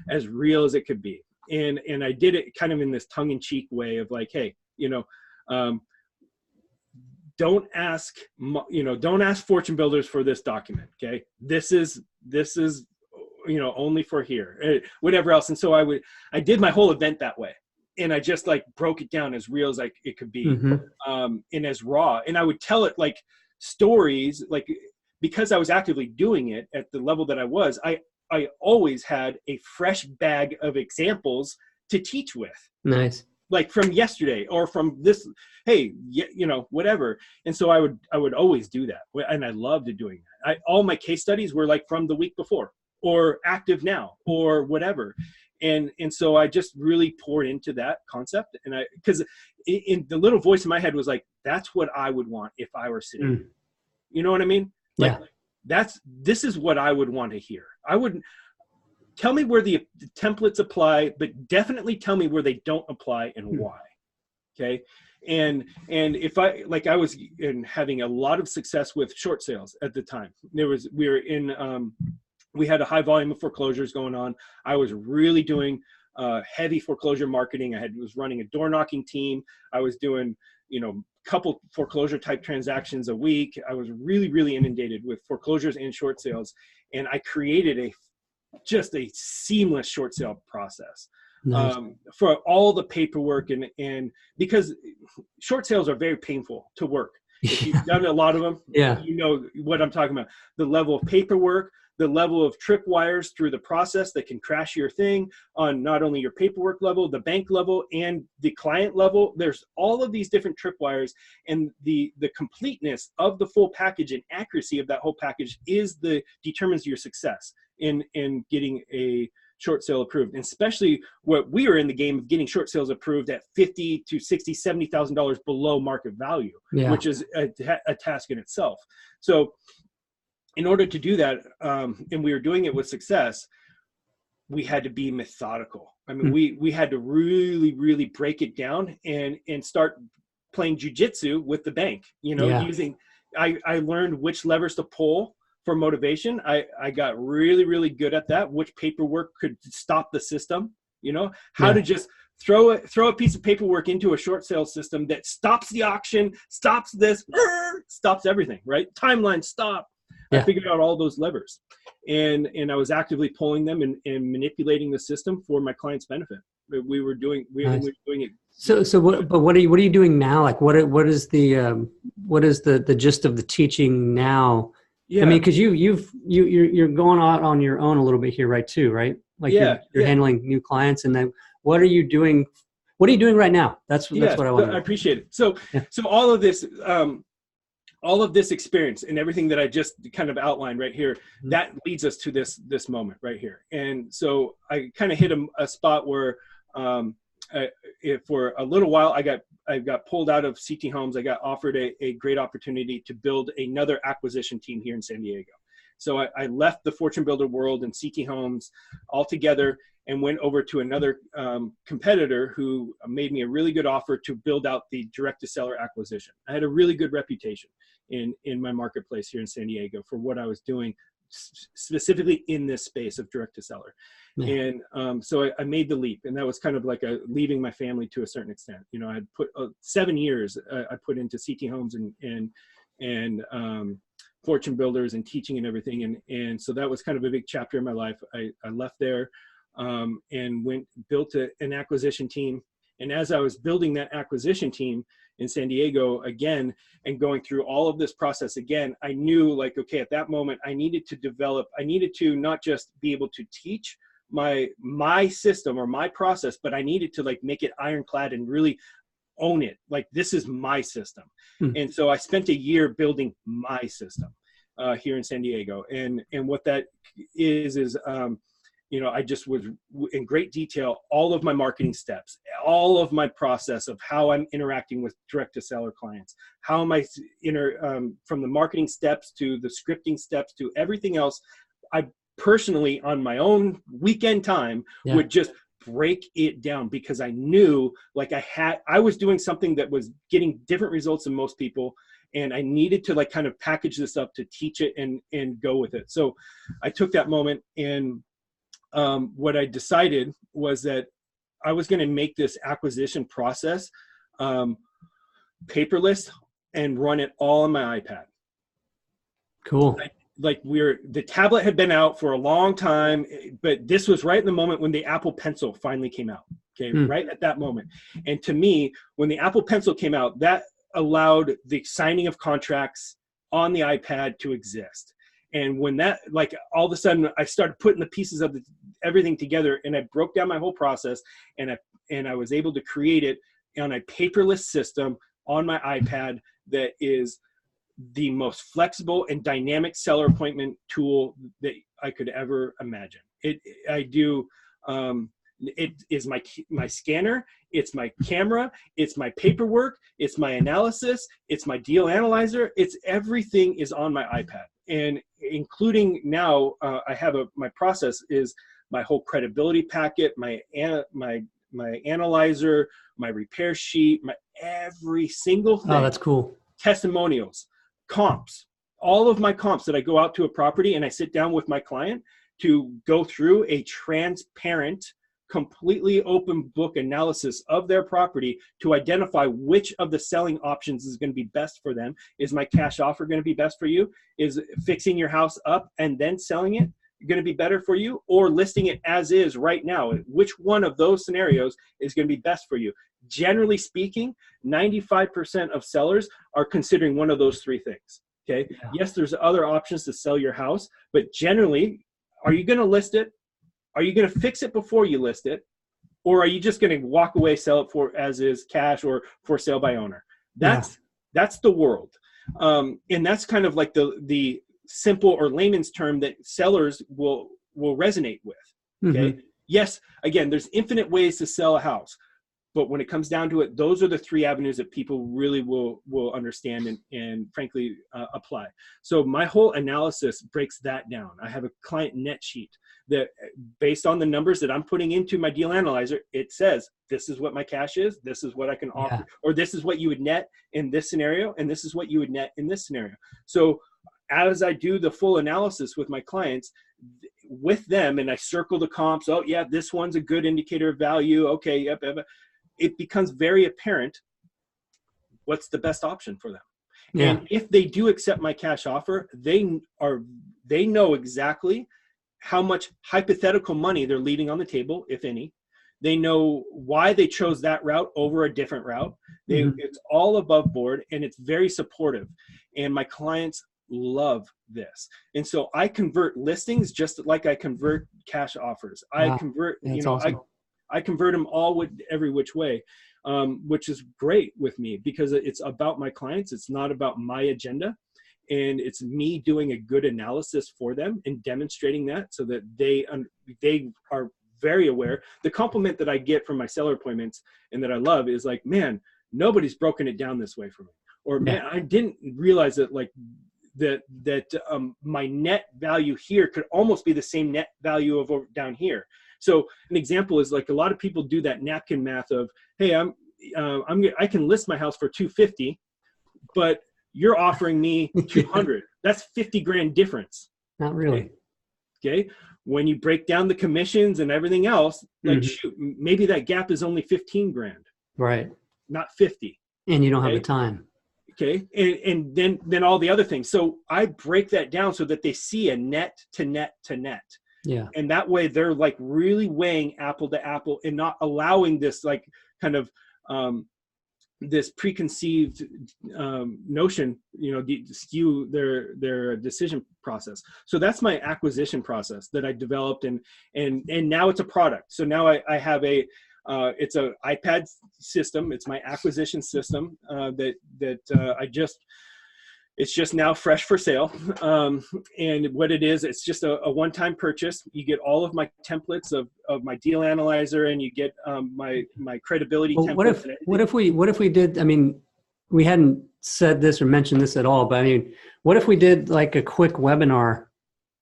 as real as it could be. And I did it kind of in this tongue-in-cheek way of like, hey, don't ask Fortune Builders for this document. Okay. This is only for here, whatever else. And so I did my whole event that way. And I just like broke it down as real as it could be, and as raw. And I would tell it like stories, like, because I was actively doing it at the level that I was, I always had a fresh bag of examples to teach with. Nice. Like from yesterday or from this, hey, whatever. And so I would always do that. And I loved doing that. All my case studies were like from the week before or active now or whatever. And so I just really poured into that concept. And because in the little voice in my head was like, that's what I would want if I were sitting here. You know what I mean? Like, this is what I would want to hear. I wouldn't tell me where the templates apply, but definitely tell me where they don't apply and why. Okay. And if I was having a lot of success with short sales at the time. We had a high volume of foreclosures going on. I was really doing heavy foreclosure marketing. Was running a door knocking team. I was doing, couple foreclosure type transactions a week. I was really, really inundated with foreclosures and short sales. And I created just a seamless short sale process. Nice. For all the paperwork and because short sales are very painful to work. If Yeah. you've done a lot of them, Yeah. you know what I'm talking about. The level of paperwork, the level of tripwires through the process that can crash your thing on not only your paperwork level, the bank level, and the client level. There's all of these different tripwires, and the completeness of the full package and accuracy of that whole package determines your success in getting a short sale approved. And especially what we are in the game of getting short sales approved at $50,000 to $60,000, $70,000 below market value, Yeah. which is a task in itself. So in order to do that, and we were doing it with success, we had to be methodical. I mean, we had to really, really break it down and start playing jujitsu with the bank, Yeah. I learned which levers to pull for motivation. I got really, really good at that, which paperwork could stop the system, how to just throw a piece of paperwork into a short sale system that stops the auction, stops this, stops everything, right? Timeline stop. I figured out all those levers, and I was actively pulling them and manipulating the system for my client's benefit. We were doing it. So what are you doing now? Like what is the gist of the teaching now? Yeah. I mean, because you're going out on your own a little bit here, right? Too, right? Like you're handling new clients, and then what are you doing? What are you doing right now? That's what I want to know. I appreciate it. So all of this experience and everything that I just kind of outlined right here, that leads us to this moment right here. And so I kind of hit a spot where for a little while I got pulled out of CT Homes. I got offered a great opportunity to build another acquisition team here in San Diego. So I left the Fortune Builder world and CT Homes altogether and went over to another competitor who made me a really good offer to build out the direct-to-seller acquisition. I had a really good reputation in my marketplace here in San Diego for what I was doing, specifically in this space of direct-to-seller. Yeah. And so I made the leap, and that was kind of like leaving my family to a certain extent. I had put 7 years I put into CT Homes and Fortune Builders and teaching and everything. And so that was kind of a big chapter in my life. I left there and built an acquisition team. And as I was building that acquisition team in San Diego again, and going through all of this process again, I knew like, okay, at that moment, I needed to not just be able to teach my system or my process, but I needed to like make it ironclad and really own it. Like, this is my system. And so I spent a year building my system here in San Diego. And what that is I just was in great detail, all of my marketing steps, all of my process of how I'm interacting with direct-to-seller clients, how am I from the marketing steps to the scripting steps to everything else. I personally, on my own weekend time, would just break it down, because I knew like I was doing something that was getting different results than most people. And I needed to like kind of package this up to teach it and go with it. So I took that moment, and what I decided was that I was going to make this acquisition process paperless and run it all on my iPad. Cool. The tablet had been out for a long time, but this was right in the moment when the Apple Pencil finally came out. Okay. Right at that moment. And to me, when the Apple Pencil came out, that allowed the signing of contracts on the iPad to exist. And when that, like, all of a sudden I started putting the pieces of everything together, and I broke down my whole process, and I was able to create it on a paperless system on my iPad that is the most flexible and dynamic seller appointment tool that I could ever imagine. It is my scanner, it's my camera, it's my paperwork, it's my analysis, it's my deal analyzer, it's everything is on my iPad. And including now, I have my process is my whole credibility packet, my analyzer, my repair sheet, my every single thing. Oh, that's cool. Testimonials, comps, all of my comps that I go out to a property and I sit down with my client to go through a transparent, completely open book analysis of their property to identify which of the selling options is going to be best for them. Is my cash offer going to be best for you? Is fixing your house up and then selling it going to be better for you, or listing it as is right now? Which one of those scenarios is going to be best for you? Generally speaking, 95% of sellers are considering one of those three things. Okay. Yeah. Yes, there's other options to sell your house, but generally, are you going to list it? Are you going to fix it before you list it? Or are you just going to walk away, sell it for as is, cash, or for sale by owner? That's the world. And that's kind of like the simple or layman's term that sellers will resonate with. Okay. Mm-hmm. Yes. Again, there's infinite ways to sell a house, but when it comes down to it, those are the three avenues that people really will understand and frankly apply. So my whole analysis breaks that down. I have a client net sheet that, based on the numbers that I'm putting into my deal analyzer, it says, this is what my cash is, this is what I can offer, or this is what you would net in this scenario, and this is what you would net in this scenario. So as I do the full analysis with my clients, with them, and I circle the comps, oh yeah, this one's a good indicator of value, okay, yep. It becomes very apparent what's the best option for them. Yeah. And if they do accept my cash offer, they know exactly how much hypothetical money they're leaving on the table, if any. They know why they chose that route over a different route. It's all above board, and it's very supportive. And my clients love this. And so I convert listings just like I convert cash offers. Wow. I convert, awesome. I convert them all with every which way, which is great with me because it's about my clients. It's not about my agenda. And it's me doing a good analysis for them and demonstrating that so that they are very aware. The compliment that I get from my seller appointments and that I love is like, man, nobody's broken it down this way for me. Or man, I didn't realize that my net value here could almost be the same net value of down here. So an example is like a lot of people do that napkin math of, hey, I can list my house for $250, but you're offering me $200. That's $50,000 difference. Not really. Okay. When you break down the commissions and everything else, like shoot, maybe that gap is only $15,000. Right. Not 50. And you don't have the time. Okay. And then all the other things. So I break that down so that they see a net to net to net. Yeah. And that way they're like really weighing apple to apple and not allowing this like kind of this preconceived notion, skew their decision process. So that's my acquisition process that I developed and now it's a product. So now I have it's a iPad system. It's my acquisition system it's just now fresh for sale. And what it is, it's just a one-time purchase. You get all of my templates of my deal analyzer, and you get my credibility templates. What if we did, I mean, we hadn't said this or mentioned this at all, but I mean, what if we did like a quick webinar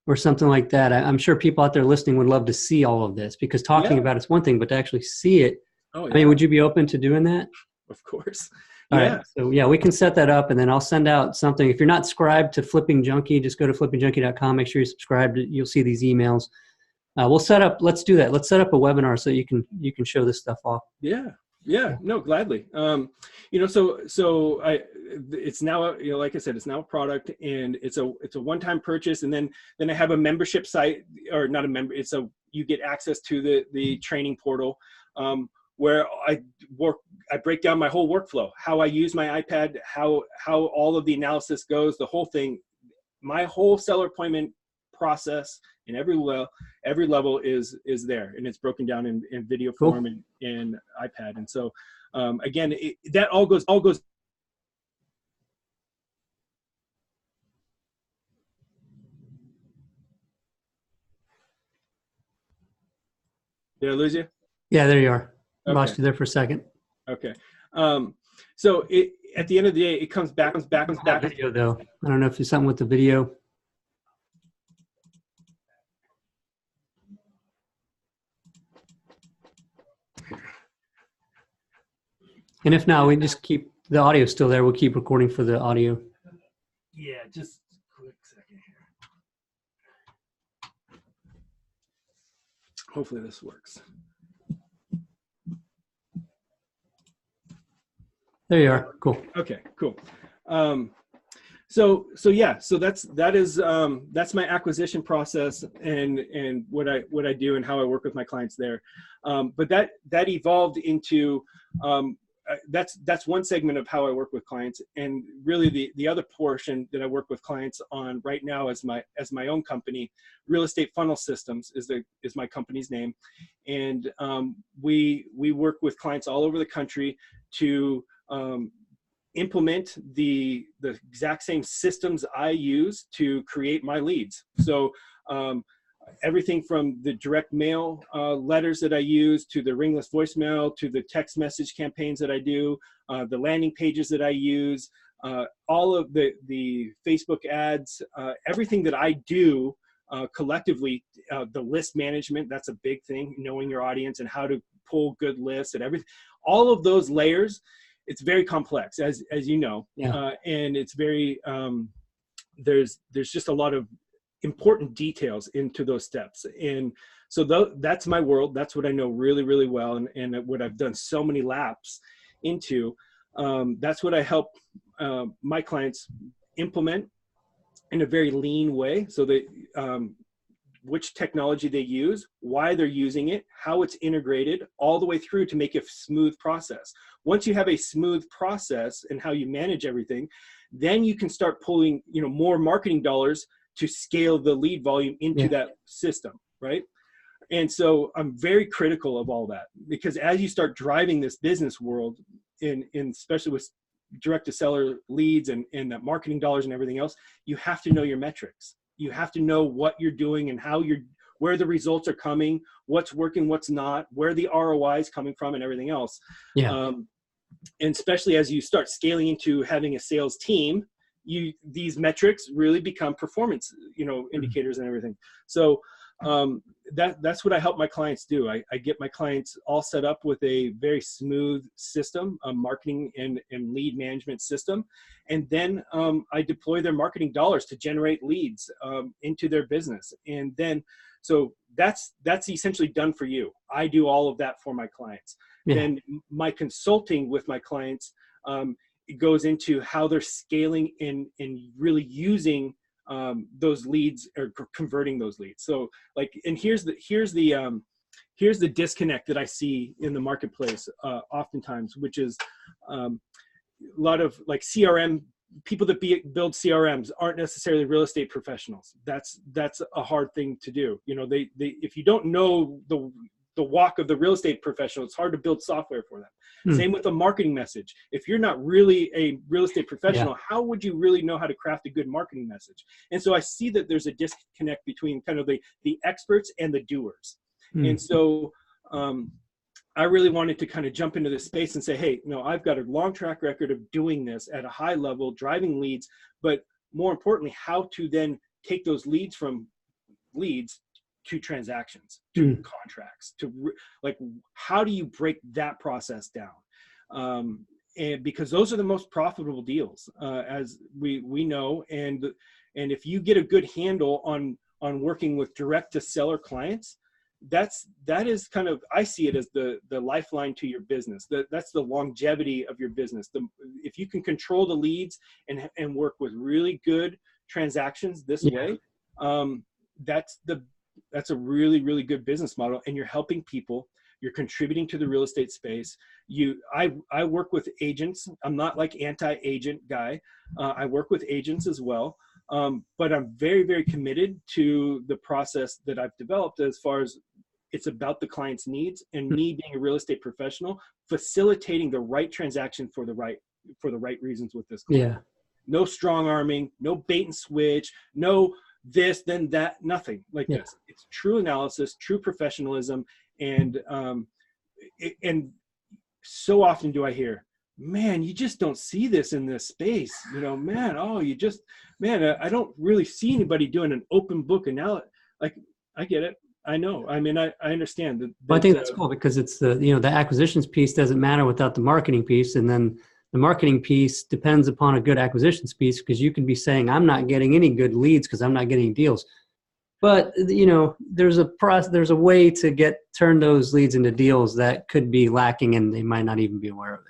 or something like that? I'm sure people out there listening would love to see all of this, because talking about it's one thing, but to actually see it. Oh, yeah. I mean, would you be open to doing that? Of course. All right. So yeah, we can set that up, and then I'll send out something. If you're not subscribed to Flipping Junkie, just go to flippingjunkie.com. Make sure you're subscribed. You'll see these emails. Let's do that. Let's set up a webinar so you can show this stuff off. Yeah. No, gladly. It's now, like I said, it's now a product, and it's a one-time purchase. And then I have a membership site, or not a member. You get access to the training portal, where I break down my whole workflow, how I use my iPad, how all of the analysis goes, the whole thing, my whole seller appointment process in every level is there, and it's broken down in video form and iPad. And so, again, that all goes. Did I lose you? Yeah, there you are. Okay. Lost you there for a second. Okay. So at the end of the day, it comes back. Video though. I don't know if there's something with the video. And if not, we just keep the audio still there. We'll keep recording for the audio. Yeah, just a quick second here. Hopefully this works. There you are. Cool. Okay, cool. That's my acquisition process and what I do and how I work with my clients there. But that evolved into that's one segment of how I work with clients, and really the other portion that I work with clients on right now as my own company, Real Estate Funnel Systems is my company's name, and we work with clients all over the country to implement the exact same systems I use to create my leads. So everything from the direct mail letters that I use, to the ringless voicemail, to the text message campaigns that I do, the landing pages that I use, all of the Facebook ads, everything that I do collectively, the list management, that's a big thing, knowing your audience and how to pull good lists and everything, all of those layers. It's very complex, as you know, and it's very there's just a lot of important details into those steps, and so that's my world. That's what I know really, really well, and what I've done so many laps into. That's what I help my clients implement in a very lean way, so that which technology they use, why they're using it, how it's integrated, all the way through to make a smooth process. Once you have a smooth process and how you manage everything, then you can start pulling, more marketing dollars to scale the lead volume into that system, right? And so I'm very critical of all that, because as you start driving this business world, in especially with direct to seller leads and that marketing dollars and everything else, you have to know your metrics. You have to know what you're doing and where the results are coming, what's working, what's not, where the ROI is coming from, and everything else. And especially as you start scaling into having a sales team, these metrics really become performance, indicators and everything. So that's what I help my clients do. I get my clients all set up with a very smooth system, a marketing and lead management system. And then I deploy their marketing dollars to generate leads into their business. And then, so that's essentially done for you. I do all of that for my clients. Then my consulting with my clients, it goes into how they're scaling and really using those leads, or converting those leads. So and here's the disconnect that I see in the marketplace oftentimes, which is a lot of CRM people that build CRMs aren't necessarily real estate professionals. That's a hard thing to do. They if you don't know the walk of the real estate professional, it's hard to build software for them. Same with a marketing message. If you're not really a real estate professional, how would you really know how to craft a good marketing message? And so I see that there's a disconnect between kind of the experts and the doers. And so I really wanted to kind of jump into this space and say, hey, I've got a long track record of doing this at a high level, driving leads, but more importantly, how to then take those leads from leads to transactions, to contracts, to how do you break that process down? And because those are the most profitable deals, as we know, and if you get a good handle on working with direct to seller clients, that is kind of, I see it as the lifeline to your business. That's the longevity of your business. If you can control the leads and work with really good transactions this way, that's a really, really good business model, and you're helping people. You're contributing to the real estate space. I work with agents. I'm not like anti-agent guy. I work with agents as well. But I'm very, very committed to the process that I've developed, as far as it's about the client's needs, and me being a real estate professional, facilitating the right transaction for the right reasons with this client. No strong arming, no bait and switch, no this, then that, nothing like this. It's true analysis, true professionalism. And so often do I hear, man, you just don't see this in this space, man. I don't really see anybody doing an open book analysis. I get it. I know. I mean, I understand that. Well, I think that's cool, because it's the acquisitions piece doesn't matter without the marketing piece. And then the marketing piece depends upon a good acquisitions piece, because you can be saying, I'm not getting any good leads because I'm not getting deals. But, there's a way to turn those leads into deals that could be lacking, and they might not even be aware of it.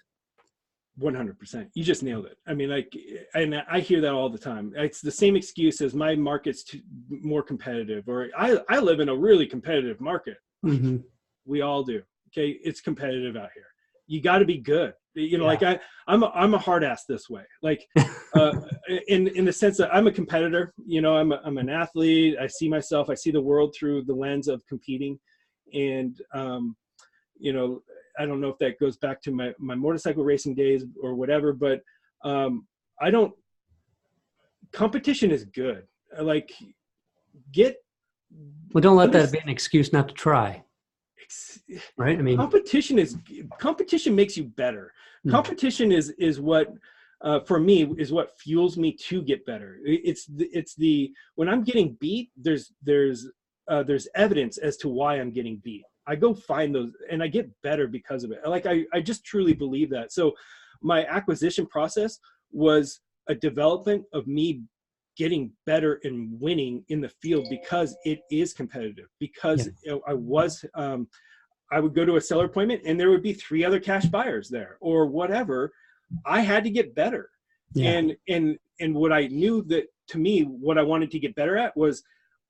100%. You just nailed it. I mean, like, and I hear that all the time. It's the same excuse as my market's more competitive, or I live in a really competitive market. Mm-hmm. We all do. Okay. It's competitive out here. You got to be good. You know, Yeah. like I'm a hard ass this way. Like, in the sense that I'm a competitor, you know, I'm an athlete. I see the world through the lens of competing. And, you know, I don't know if that goes back to my motorcycle racing days or whatever, but competition is good. Like, Well, don't let that be an excuse not to try. Right? I mean, competition makes you better. Competition is what, for me, is what fuels me to get better. It's when I'm getting beat, there's evidence as to why I'm getting beat. I go find those and I get better because of it. Like, I just truly believe that. So my acquisition process was a development of me getting better and winning in the field, because it is competitive, because I would go to a seller appointment and there would be 3 other cash buyers there or whatever. I had to get better. yeah. And what I knew, that to me, what I wanted to get better at was,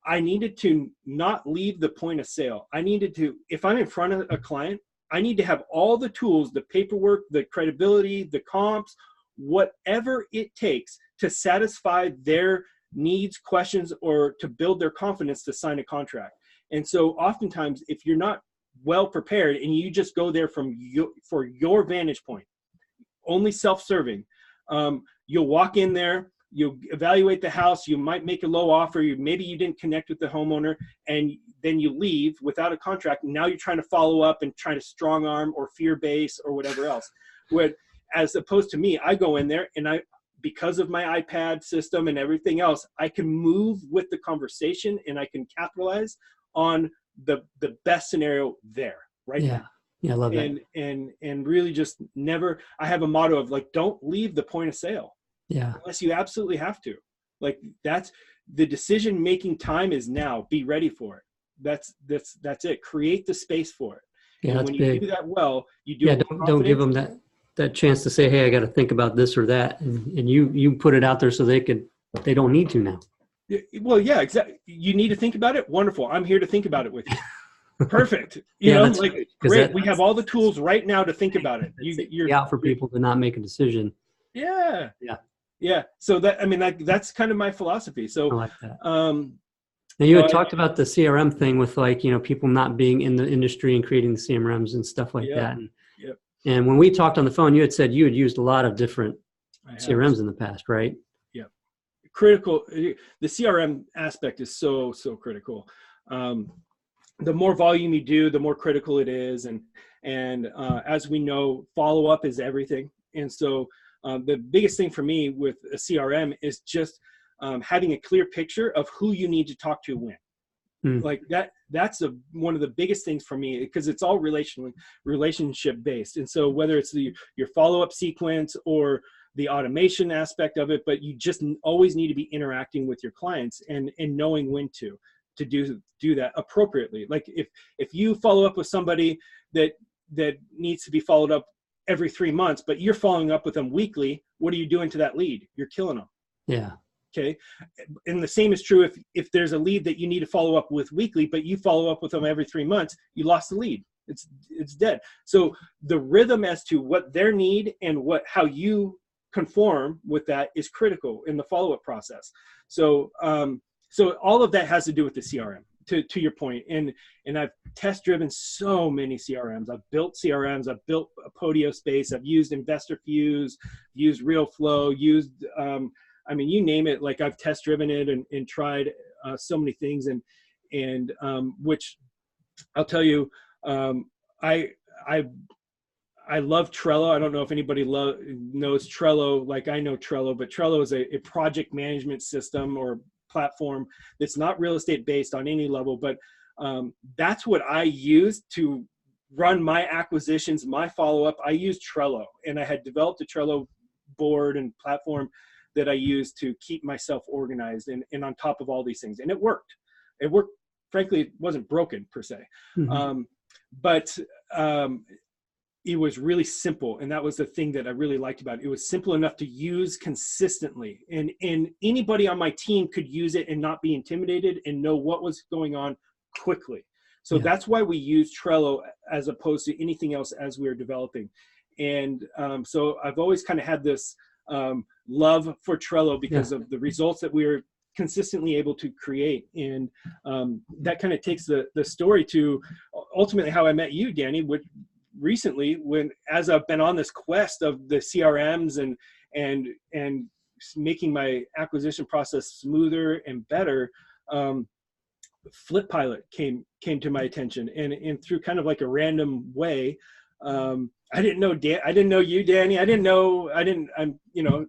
I needed to not leave the point of sale. I needed to, if I'm in front of a client, I need to have all the tools, the paperwork, the credibility, the comps, whatever it takes to satisfy their needs, questions, or to build their confidence to sign a contract. And so oftentimes, if you're not well prepared and you just go there for your vantage point, only self-serving, you'll walk in there, you'll evaluate the house, you might make a low offer, maybe you didn't connect with the homeowner, and then you leave without a contract. And now you're trying to follow up and trying to strong arm or fear base or whatever else. As opposed to me, I go in there and because of my iPad system and everything else, I can move with the conversation and I can capitalize on the best scenario there, right? Yeah. Yeah, I love that. And really just never, I have a motto of, like, don't leave the point of sale. Yeah. Unless you absolutely have to. Like, that's the decision-making time is now. Be ready for it. That's it. Create the space for it. Yeah, and when you do that well, you do it with don't give confidence. them that chance to say, hey, I got to think about this or that. And you put it out there so they don't need to now. Well, yeah, exactly. You need to think about it. Wonderful. I'm here to think about it with you. Perfect. You know, like, great. We have all the tools right now to think about it. You're out for people to not make a decision. Yeah. Yeah. Yeah. So that's kind of my philosophy. So I like that. Now, you had talked about the CRM thing with, like, you know, people not being in the industry and creating the CRMs and stuff like that. And when we talked on the phone, you had said you had used a lot of different CRMs in the past, right? Yeah. Critical. The CRM aspect is so critical. The more volume you do, the more critical it is. And as we know, follow-up is everything. And so the biggest thing for me with a CRM is just having a clear picture of who you need to talk to when. Like that's one of the biggest things for me, because it's all relationship based. And so whether it's your follow-up sequence or the automation aspect of it, but you just always need to be interacting with your clients and knowing when to do that appropriately. Like, if you follow up with somebody that needs to be followed up every 3 months, but you're following up with them weekly, what are you doing to that lead? You're killing them. Yeah. Okay. And the same is true if there's a lead that you need to follow up with weekly, but you follow up with them every 3 months, you lost the lead. It's dead. So the rhythm as to what their need and how you conform with that is critical in the follow-up process. So all of that has to do with the CRM, to your point. And I've test driven so many CRMs. I've built CRMs. I've built a Podio space. I've used InvestorFuse, used RealFlow, used, you name it. Like, I've test driven it and tried so many things. And which I'll tell you, I love Trello. I don't know if anybody knows Trello. Like, I know Trello, but Trello is a project management system or platform that's not real estate based on any level, but that's what I use to run my acquisitions, my follow-up. I use Trello, and I had developed a Trello board and platform that I use to keep myself organized and on top of all these things. And it worked. Frankly, it wasn't broken per se. Mm-hmm. But it was really simple. And that was the thing that I really liked about it. It was simple enough to use consistently. And anybody on my team could use it and not be intimidated and know what was going on quickly. So that's why we use Trello as opposed to anything else as we were developing. And so I've always kind of had this love for Trello because of the results that we were consistently able to create. And that kind of takes the story to ultimately how I met you, Danny, which recently, as I've been on this quest of the CRMs and making my acquisition process smoother and better, Flip Pilot came to my attention, and through kind of like a random way. I didn't know you, Danny. I'm,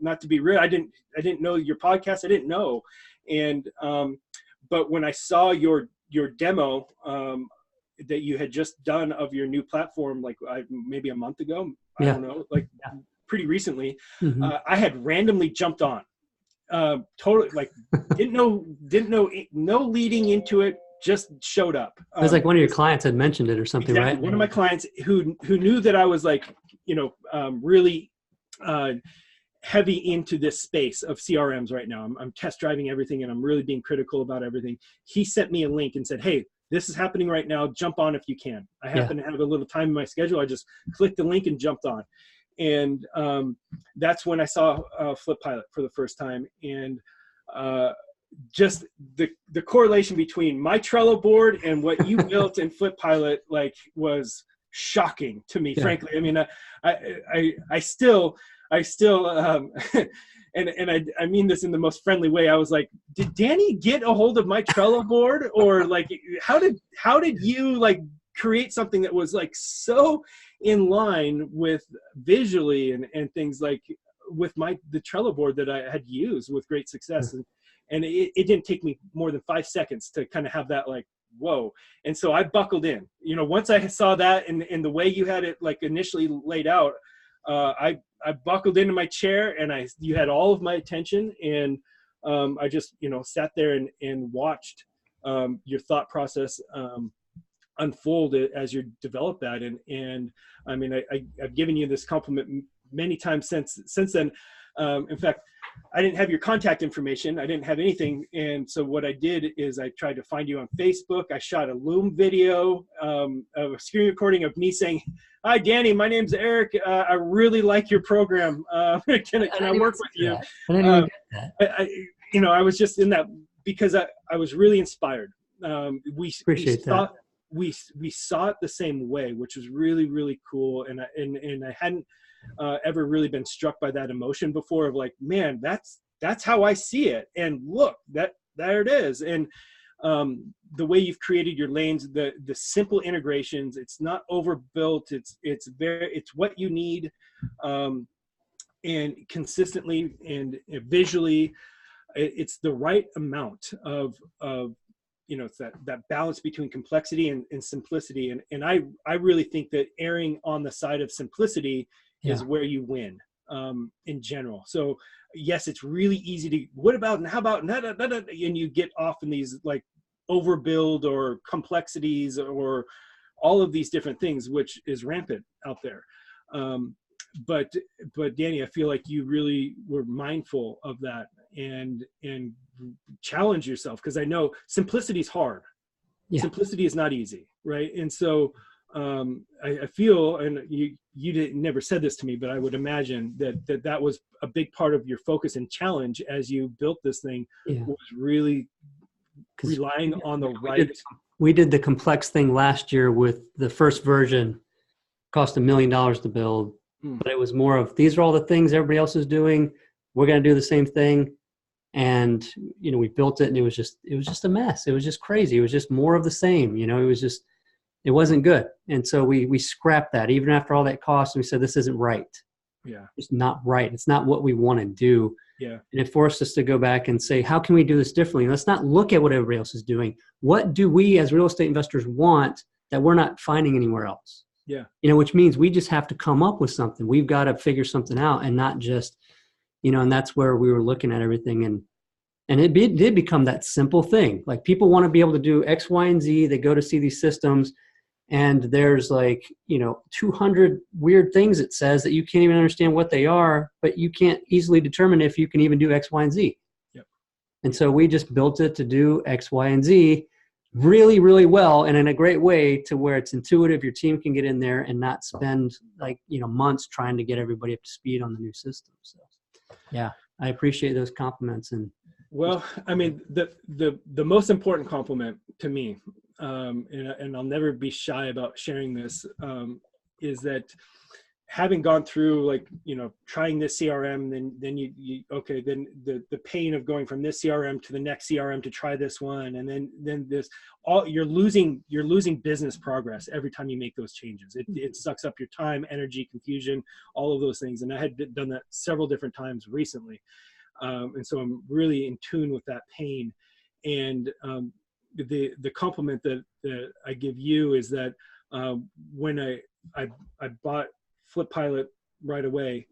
not to be rude. I didn't know your podcast. I didn't know. And, but when I saw your demo, that you had just done of your new platform, like maybe a month ago, I don't know, like pretty recently, I had randomly jumped on, totally like didn't know, no leading into it, just showed up. It was like one of your clients had mentioned it or something, exactly, right? One of my clients who knew that I was like, really heavy into this space of CRMs right now. I'm test driving everything and I'm really being critical about everything. He sent me a link and said, hey, this is happening right now. Jump on if you can. I happen to have a little time in my schedule. I just clicked the link and jumped on. And that's when I saw Flip Pilot for the first time. And just the correlation between my Trello board and what you built in Flip Pilot, like, was shocking to me, frankly. I mean, I still and I mean this in the most friendly way. I was like, did Danny get a hold of my Trello board, or like, how did you like create something that was like so in line with visually and things, like with the Trello board that I had used with great success. And it didn't take me more than 5 seconds to kind of have that, like, whoa. And so I buckled in, once I saw that and the way you had it like initially laid out, I buckled into my chair and you had all of my attention, and I just, sat there and watched your thought process unfold as you develop that. And I mean, I've given you this compliment many times since then. In fact, I didn't have your contact information. I didn't have anything. And so what I did is I tried to find you on Facebook. I shot a Loom video, of a screen recording of me saying, hi, Danny, my name's Eric. I really like your program. Can I work with you? I didn't even get that. I was just in that because I was really inspired. We saw it the same way, which was really, really cool. And I hadn't ever really been struck by that emotion before, of like, man, that's how I see it. And look, there it is. And the way you've created your lanes, the simple integrations, it's not overbuilt. It's what you need, and consistently and visually, it's the right amount of it's that balance between complexity and simplicity. And I really think that erring on the side of simplicity is where you win, in general. So yes, it's really easy to, what about, and how about, and you get off in these like overbuild or complexities or all of these different things, which is rampant out there. But Danny, I feel like you really were mindful of that and challenge yourself, because I know simplicity is hard. Simplicity is not easy, right? And so I feel, and you never said this to me, but I would imagine that was a big part of your focus and challenge as you built this thing, was really relying on the right. We did the complex thing last year with the first version. Cost $1 million to build, but it was more of, these are all the things everybody else is doing. We're going to do the same thing. And, we built it, and it was just a mess. It was just crazy. It was just more of the same, it wasn't good. And so we scrapped that even after all that cost. And we said, this isn't right. Yeah. It's not right. It's not what we want to do. Yeah. And it forced us to go back and say, how can we do this differently? Let's not look at what everybody else is doing. What do we as real estate investors want that we're not finding anywhere else? Yeah. Which means we just have to come up with something. We've got to figure something out, and not just, and that's where we were looking at everything. And it did become that simple thing. Like, people want to be able to do X, Y, and Z. They go to see these systems, and there's like, 200 weird things it says that you can't even understand what they are, but you can't easily determine if you can even do X, Y, and Z. Yep. And so we just built it to do X, Y, and Z really, really well, and in a great way, to where it's intuitive. Your team can get in there and not spend months trying to get everybody up to speed on the new system. So yeah, I appreciate those compliments. And well, I mean, the most important compliment to me, and I'll never be shy about sharing this, is that having gone through trying this CRM, then then the pain of going from this CRM to the next CRM to try this one, and then this, all you're losing business progress every time you make those changes. It sucks up your time, energy, confusion, all of those things. And I had done that several different times recently. And so I'm really in tune with that pain. And the compliment that I give you is that when I bought Flip Pilot right away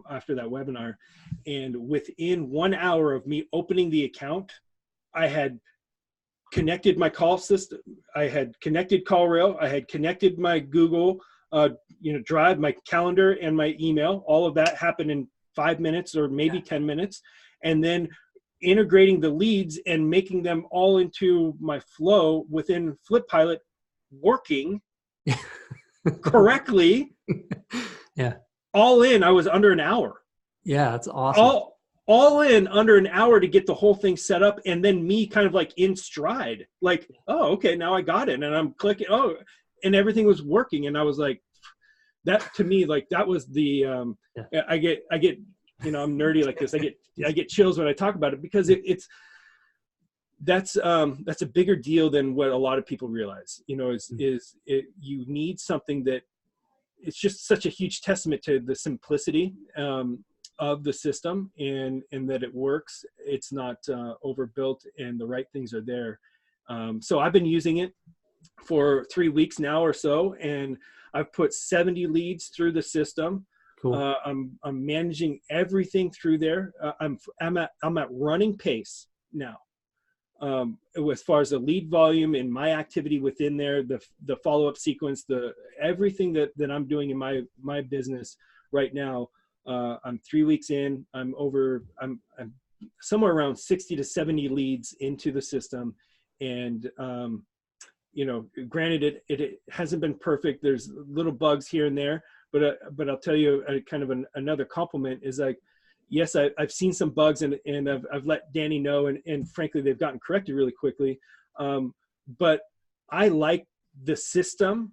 after that webinar, and within 1 hour of me opening the account, I had connected my call system, I had connected CallRail, I had connected my Google Drive, my calendar, and my email. All of that happened in 5 minutes or maybe 10 minutes. And then integrating the leads and making them all into my flow within Flip Pilot, working correctly. Yeah. All in, I was under an hour. Yeah, that's awesome. All in under an hour to get the whole thing set up, and then me kind of like in stride, like, oh, okay, now I got it. And I'm clicking, and everything was working. And I was like, that to me, like, that was the I get I'm nerdy like this. I get chills when I talk about it, because that's a bigger deal than what a lot of people realize. You need something that, it's just such a huge testament to the simplicity of the system, and that it works. It's not overbuilt, and the right things are there. So I've been using it for 3 weeks now or so, and I've put 70 leads through the system. Cool. I'm managing everything through there. I'm at running pace now. As far as the lead volume and my activity within there, the follow-up sequence, everything that I'm doing in my business right now, I'm 3 weeks in. I'm somewhere around 60 to 70 leads into the system, and granted, it hasn't been perfect. There's little bugs here and there, but I'll tell you kind of another compliment is, like, yes, I've seen some bugs, and I've let Danny know, and frankly, they've gotten corrected really quickly. But I like the system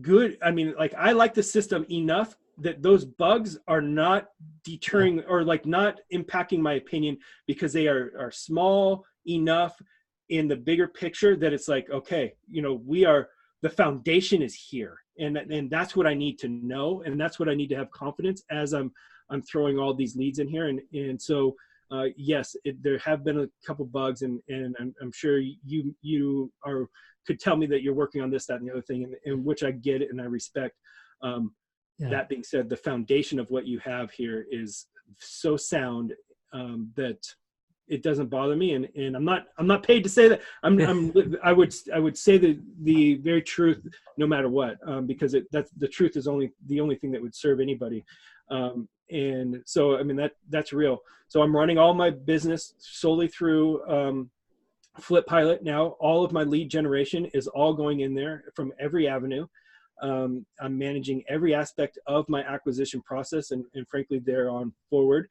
good. I mean, like, I like the system enough that those bugs are not deterring or like not impacting my opinion, because they are small enough in the bigger picture that it's like, okay, the foundation is here, and that's what I need to know, and that's what I need to have confidence as I'm throwing all these leads in here. And so yes, there have been a couple bugs, and I'm sure you could tell me that you're working on this, that, and the other thing, and which I get it and I respect. That being said, the foundation of what you have here is so sound that it doesn't bother me, and I'm not paid to say that. I would say the very truth, no matter what, because that's the truth is the only thing that would serve anybody. And so, I mean, that's real. So I'm running all my business solely through Flip Pilot now. All of my lead generation is all going in there from every avenue. I'm managing every aspect of my acquisition process, and frankly, thereon forward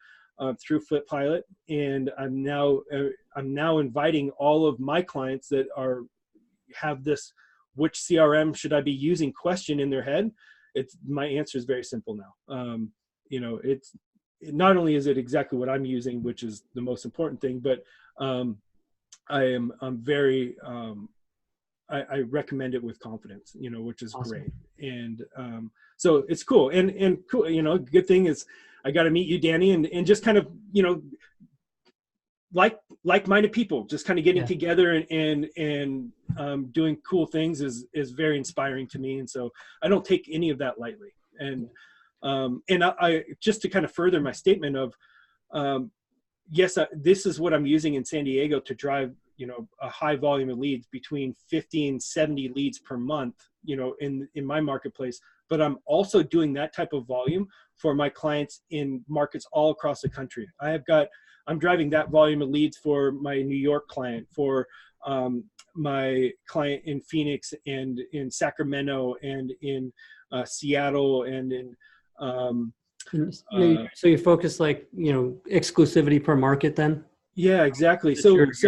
through Flip Pilot. And I'm now inviting all of my clients that have this, which CRM should I be using question in their head. My answer is very simple now. It's not only is it exactly what I'm using, which is the most important thing, but I'm very I recommend it with confidence, which is Awesome. great. And so it's cool. And cool, good thing is I got to meet you, Danny, and just kind of, like-minded people, just kind of getting together and doing cool things is very inspiring to me. And so I don't take any of that lightly. And I just to kind of further my statement of, yes, this is what I'm using in San Diego to drive, a high volume of leads, between 50 and 70 leads per month, in my marketplace. But I'm also doing that type of volume for my clients in markets all across the country. I'm driving that volume of leads for my New York client, for my client in Phoenix and in Sacramento and in Seattle and in so you focus like exclusivity per market then. Yeah, exactly.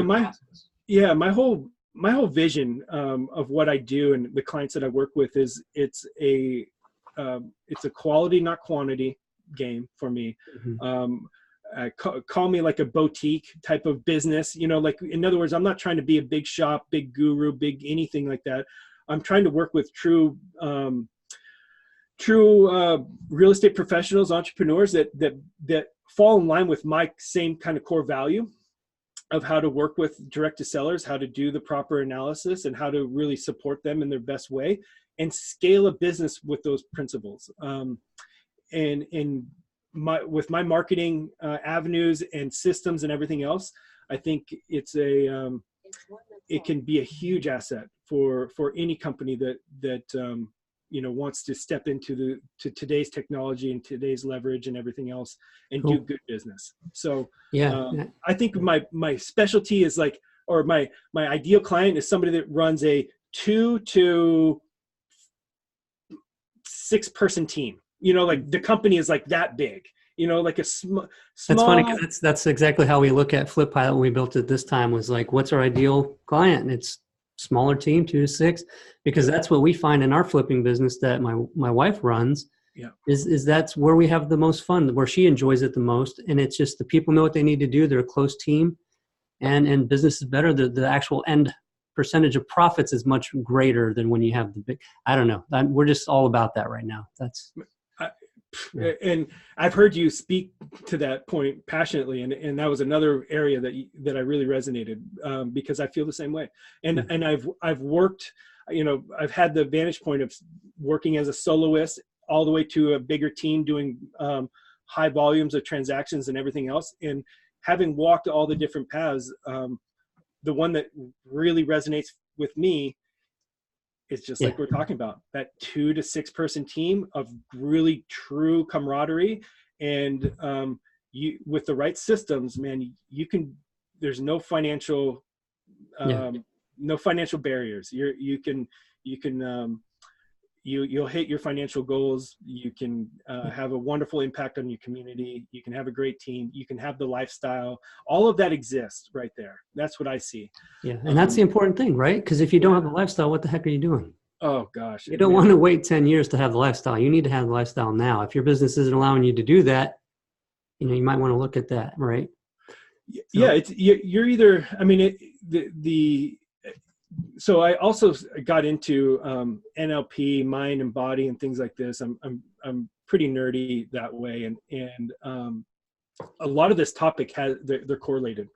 My whole vision of what I do and the clients that I work with is it's a quality, not quantity game for me. Call me like a boutique type of business, like, in other words, I'm not trying to be a big shop, big guru, big anything like that. I'm trying to work with true real estate professionals, entrepreneurs that fall in line with my same kind of core value of how to work with direct to sellers, how to do the proper analysis, and how to really support them in their best way and scale a business with those principles. With my marketing avenues and systems and everything else, I think it can be a huge asset for any company that wants to step into today's technology and today's leverage and everything else and do good business. So I think my specialty is or my ideal client is somebody that runs a 2 to 6 person team. Like the company is like that big, like a small. That's funny, because that's exactly how we look at Flip Pilot when we built it this time, was like, what's our ideal client? And it's smaller team, 2 to 6, because that's what we find in our flipping business that my wife runs. Is that's where we have the most fun, where she enjoys it the most. And it's just the people know what they need to do. They're a close team, and business is better. The actual end percentage of profits is much greater than when you have the big, I don't know. We're just all about that right now. And I've heard you speak to that point passionately, and that was another area that I really resonated, because I feel the same way. And I've worked, I've had the vantage point of working as a soloist all the way to a bigger team, doing high volumes of transactions and everything else. And having walked all the different paths, the one that really resonates with me, it's just like we're talking about, that 2 to 6 person team of really true camaraderie. And you, with the right systems, man, there's no financial barriers. You'll hit your financial goals. You can have a wonderful impact on your community. You can have a great team. You can have the lifestyle. All of that exists right there. That's what I see. Yeah, and that's the important thing, right? Because if you don't have the lifestyle, what the heck are you doing? Oh, gosh. You don't want to wait 10 years to have the lifestyle. You need to have the lifestyle now. If your business isn't allowing you to do that, you might want to look at that, right? Yeah, you're either, I mean, so I also got into NLP, mind and body, and things like this. I'm pretty nerdy that way, and a lot of this topic they're correlated.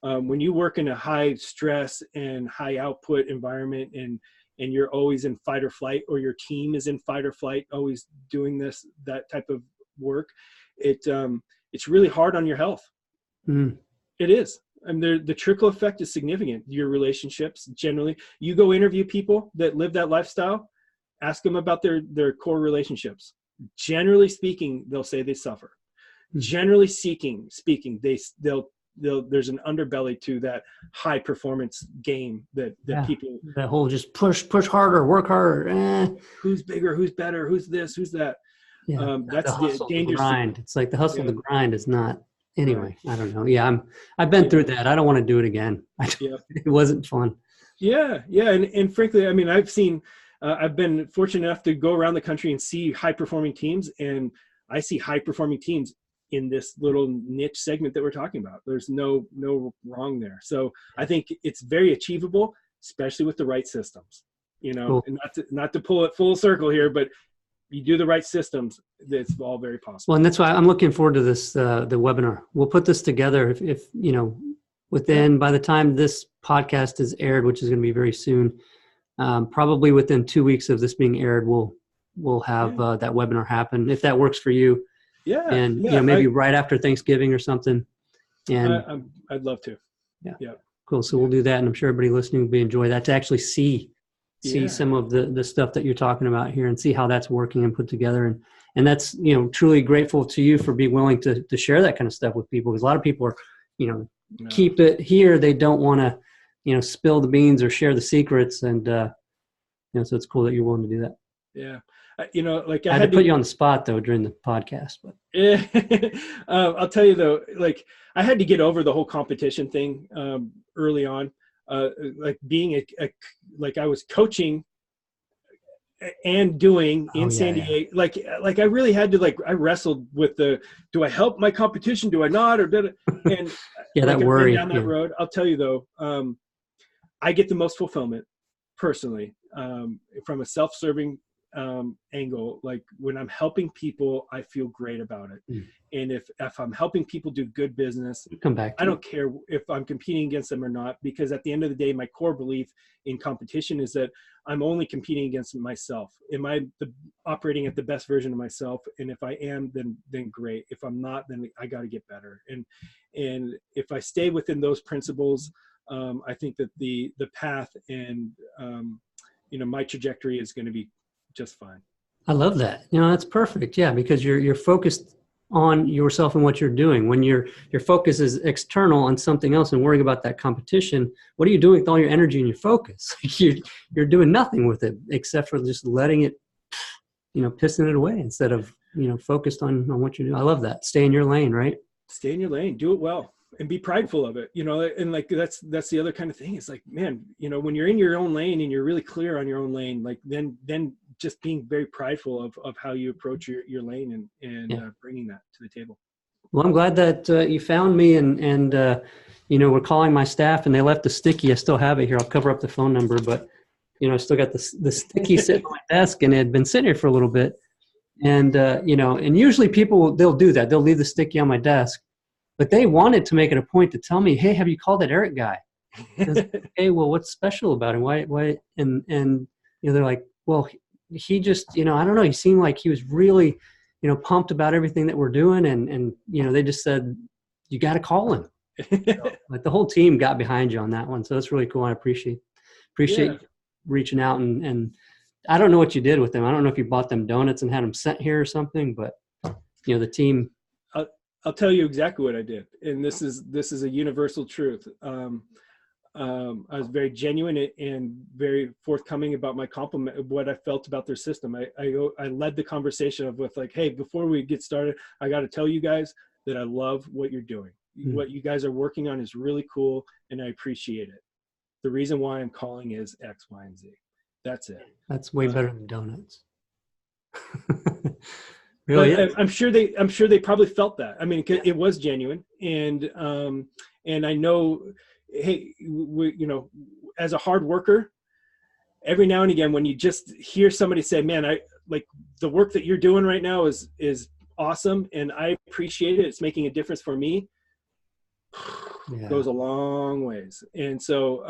When you work in a high stress and high output environment, and you're always in fight or flight, or your team is in fight or flight, always doing that type of work, it's really hard on your health. It is. And the trickle effect is significant. Your relationships, generally, you go interview people that live that lifestyle, ask them about their core relationships. Generally speaking, they'll say they suffer. Generally speaking, there's an underbelly to that high performance game that people, that whole just push harder, work harder. Who's bigger? Who's better? Who's this? Who's that? Yeah, that's the dangerous grind. It's like the hustle, the grind is not. Anyway, I don't know. Yeah, I've been through that. I don't want to do it again. It wasn't fun. Yeah. And frankly, I mean, I've been fortunate enough to go around the country and see high performing teams, and I see high performing teams in this little niche segment that we're talking about. There's no wrong there. So I think it's very achievable, especially with the right systems, Cool. And not to pull it full circle here, but you do the right systems, it's all very possible. Well, and that's why I'm looking forward to this, the webinar. We'll put this together if by the time this podcast is aired, which is going to be very soon, probably within 2 weeks of this being aired, we'll have that webinar happen, if that works for you. And maybe right after Thanksgiving or something. And I'd love to. Yeah. Cool. So we'll do that, and I'm sure everybody listening will be enjoy that to actually see Yeah. some of the stuff that you're talking about here and see how that's working and put together. And that's, you know, truly grateful to you for being willing to share that kind of stuff with people, because a lot of people are, you know, No. keep it here. They don't want to, you know, spill the beans or share the secrets. And, you know, so it's cool that you're willing to do that. Yeah. You know, like I had to put you on the spot though during the podcast, but yeah. I'll tell you though, like I had to get over the whole competition thing early on. Like being like I was coaching and doing in San Diego, like I really had to, like I wrestled with do I help my competition? Do I not? Or did it? And yeah, like that I've worry been down that road. I'll tell you though, I get the most fulfillment personally from a self-serving angle. Like when I'm helping people, I feel great about it. And if I'm helping people do good business, come back I don't care if I'm competing against them or not, because at the end of the day, my core belief in competition is that I'm only competing against myself. Am I operating at the best version of myself? And if I am, then great. If I'm not, then I got to get better. And if I stay within those principles, I think that the path and you know, my trajectory is going to be just fine. I love that. You know, that's perfect. Yeah, because you're focused on yourself and what you're doing. When your focus is external on something else and worrying about that competition, what are you doing with all your energy and your focus? You're doing nothing with it except for just letting it, you know, pissing it away instead of, you know, focused on what you're doing. I love that. Stay in your lane, right? Stay in your lane, do it well, and be prideful of it, you know. And like that's the other kind of thing. It's like, man, you know, when you're in your own lane and you're really clear on your own lane, like then just being very prideful of how you approach your lane and bringing that to the table. Well, I'm glad that you found me, and you know, we're calling my staff and they left the sticky. I still have it here. I'll cover up the phone number, but you know, I still got the sticky sitting on my desk, and it had been sitting here for a little bit. And you know, and usually they'll do that. They'll leave the sticky on my desk, but they wanted to make it a point to tell me, "Hey, have you called that Erik guy?" Hey, well, what's special about him? Why? And you know, they're like, well, he just, you know, I don't know. He seemed like he was really, you know, pumped about everything that we're doing, and you know, they just said, you got to call him. So, like the whole team got behind you on that one, so that's really cool. I appreciate you reaching out, and I don't know what you did with them. I don't know if you bought them donuts and had them sent here or something, but you know, the team. I'll tell you exactly what I did, and this is a universal truth. I was very genuine and very forthcoming about my compliment of what I felt about their system. I led the conversation with like, hey, before we get started, I got to tell you guys that I love what you're doing. What you guys are working on is really cool, and I appreciate it. The reason why I'm calling is X, Y, and Z. That's it. That's way better than donuts. Really is. I'm sure they probably felt that. I mean, it was genuine, and I know, hey, you know, as a hard worker, every now and again, when you just hear somebody say, "Man, I like the work that you're doing right now is awesome, and I appreciate it. It's making a difference for me." Goes a long ways. And so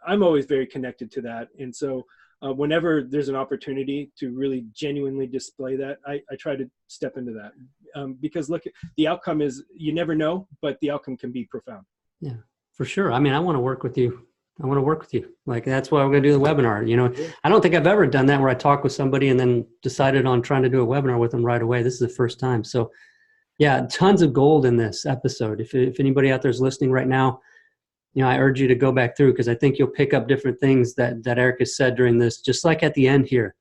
I'm always very connected to that. And so whenever there's an opportunity to really genuinely display that, I try to step into that because look, the outcome is, you never know, but the outcome can be profound. Yeah, for sure. I mean, I want to work with you. Like, that's why we're going to do the webinar. You know, I don't think I've ever done that where I talk with somebody and then decided on trying to do a webinar with them right away. This is the first time. So yeah, tons of gold in this episode. If anybody out there is listening right now, you know, I urge you to go back through, because I think you'll pick up different things that Erik has said during this, just like at the end here.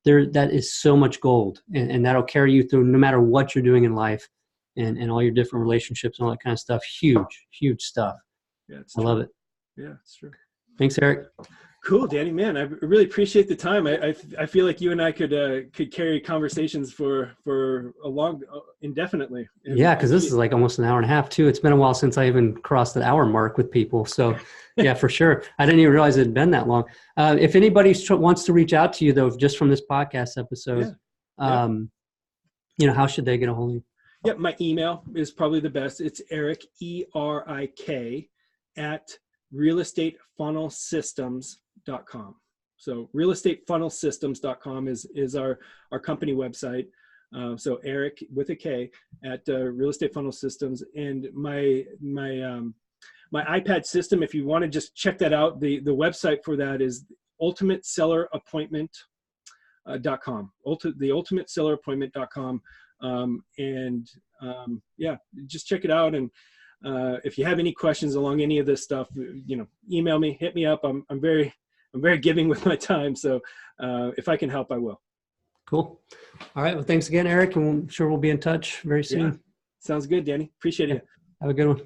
That is so much gold, and that'll carry you through no matter what you're doing in life and all your different relationships and all that kind of stuff. Huge stuff. Yeah, I love it. Yeah, it's true. Thanks, Erik. Cool, Danny, man. I really appreciate the time. I feel like you and I could carry conversations for a long, indefinitely. And yeah, because this is like almost an hour and a half too. It's been a while since I even crossed the hour mark with people. So yeah, for sure. I didn't even realize it had been that long. If anybody wants to reach out to you though, just from this podcast episode, you know, how should they get a hold of you? Yeah, my email is probably the best. It's Erik, ERIK, at realestatefunnelsystems.com. So realestatefunnelsystems.com is our company website. So Erik with a K at Real Estate Funnel Systems, and my my iPad system. If you want to just check that out, the website for that is ultimatesellerappointment.com. The ultimatesellerappointment.com. Yeah, just check it out. And if you have any questions along any of this stuff, email me, hit me up. I'm very giving with my time. So if I can help, I will. Cool. All right. Well, thanks again, Erik. And I'm sure we'll be in touch very soon. Yeah. Sounds good, Danny. Appreciate it. Have a good one.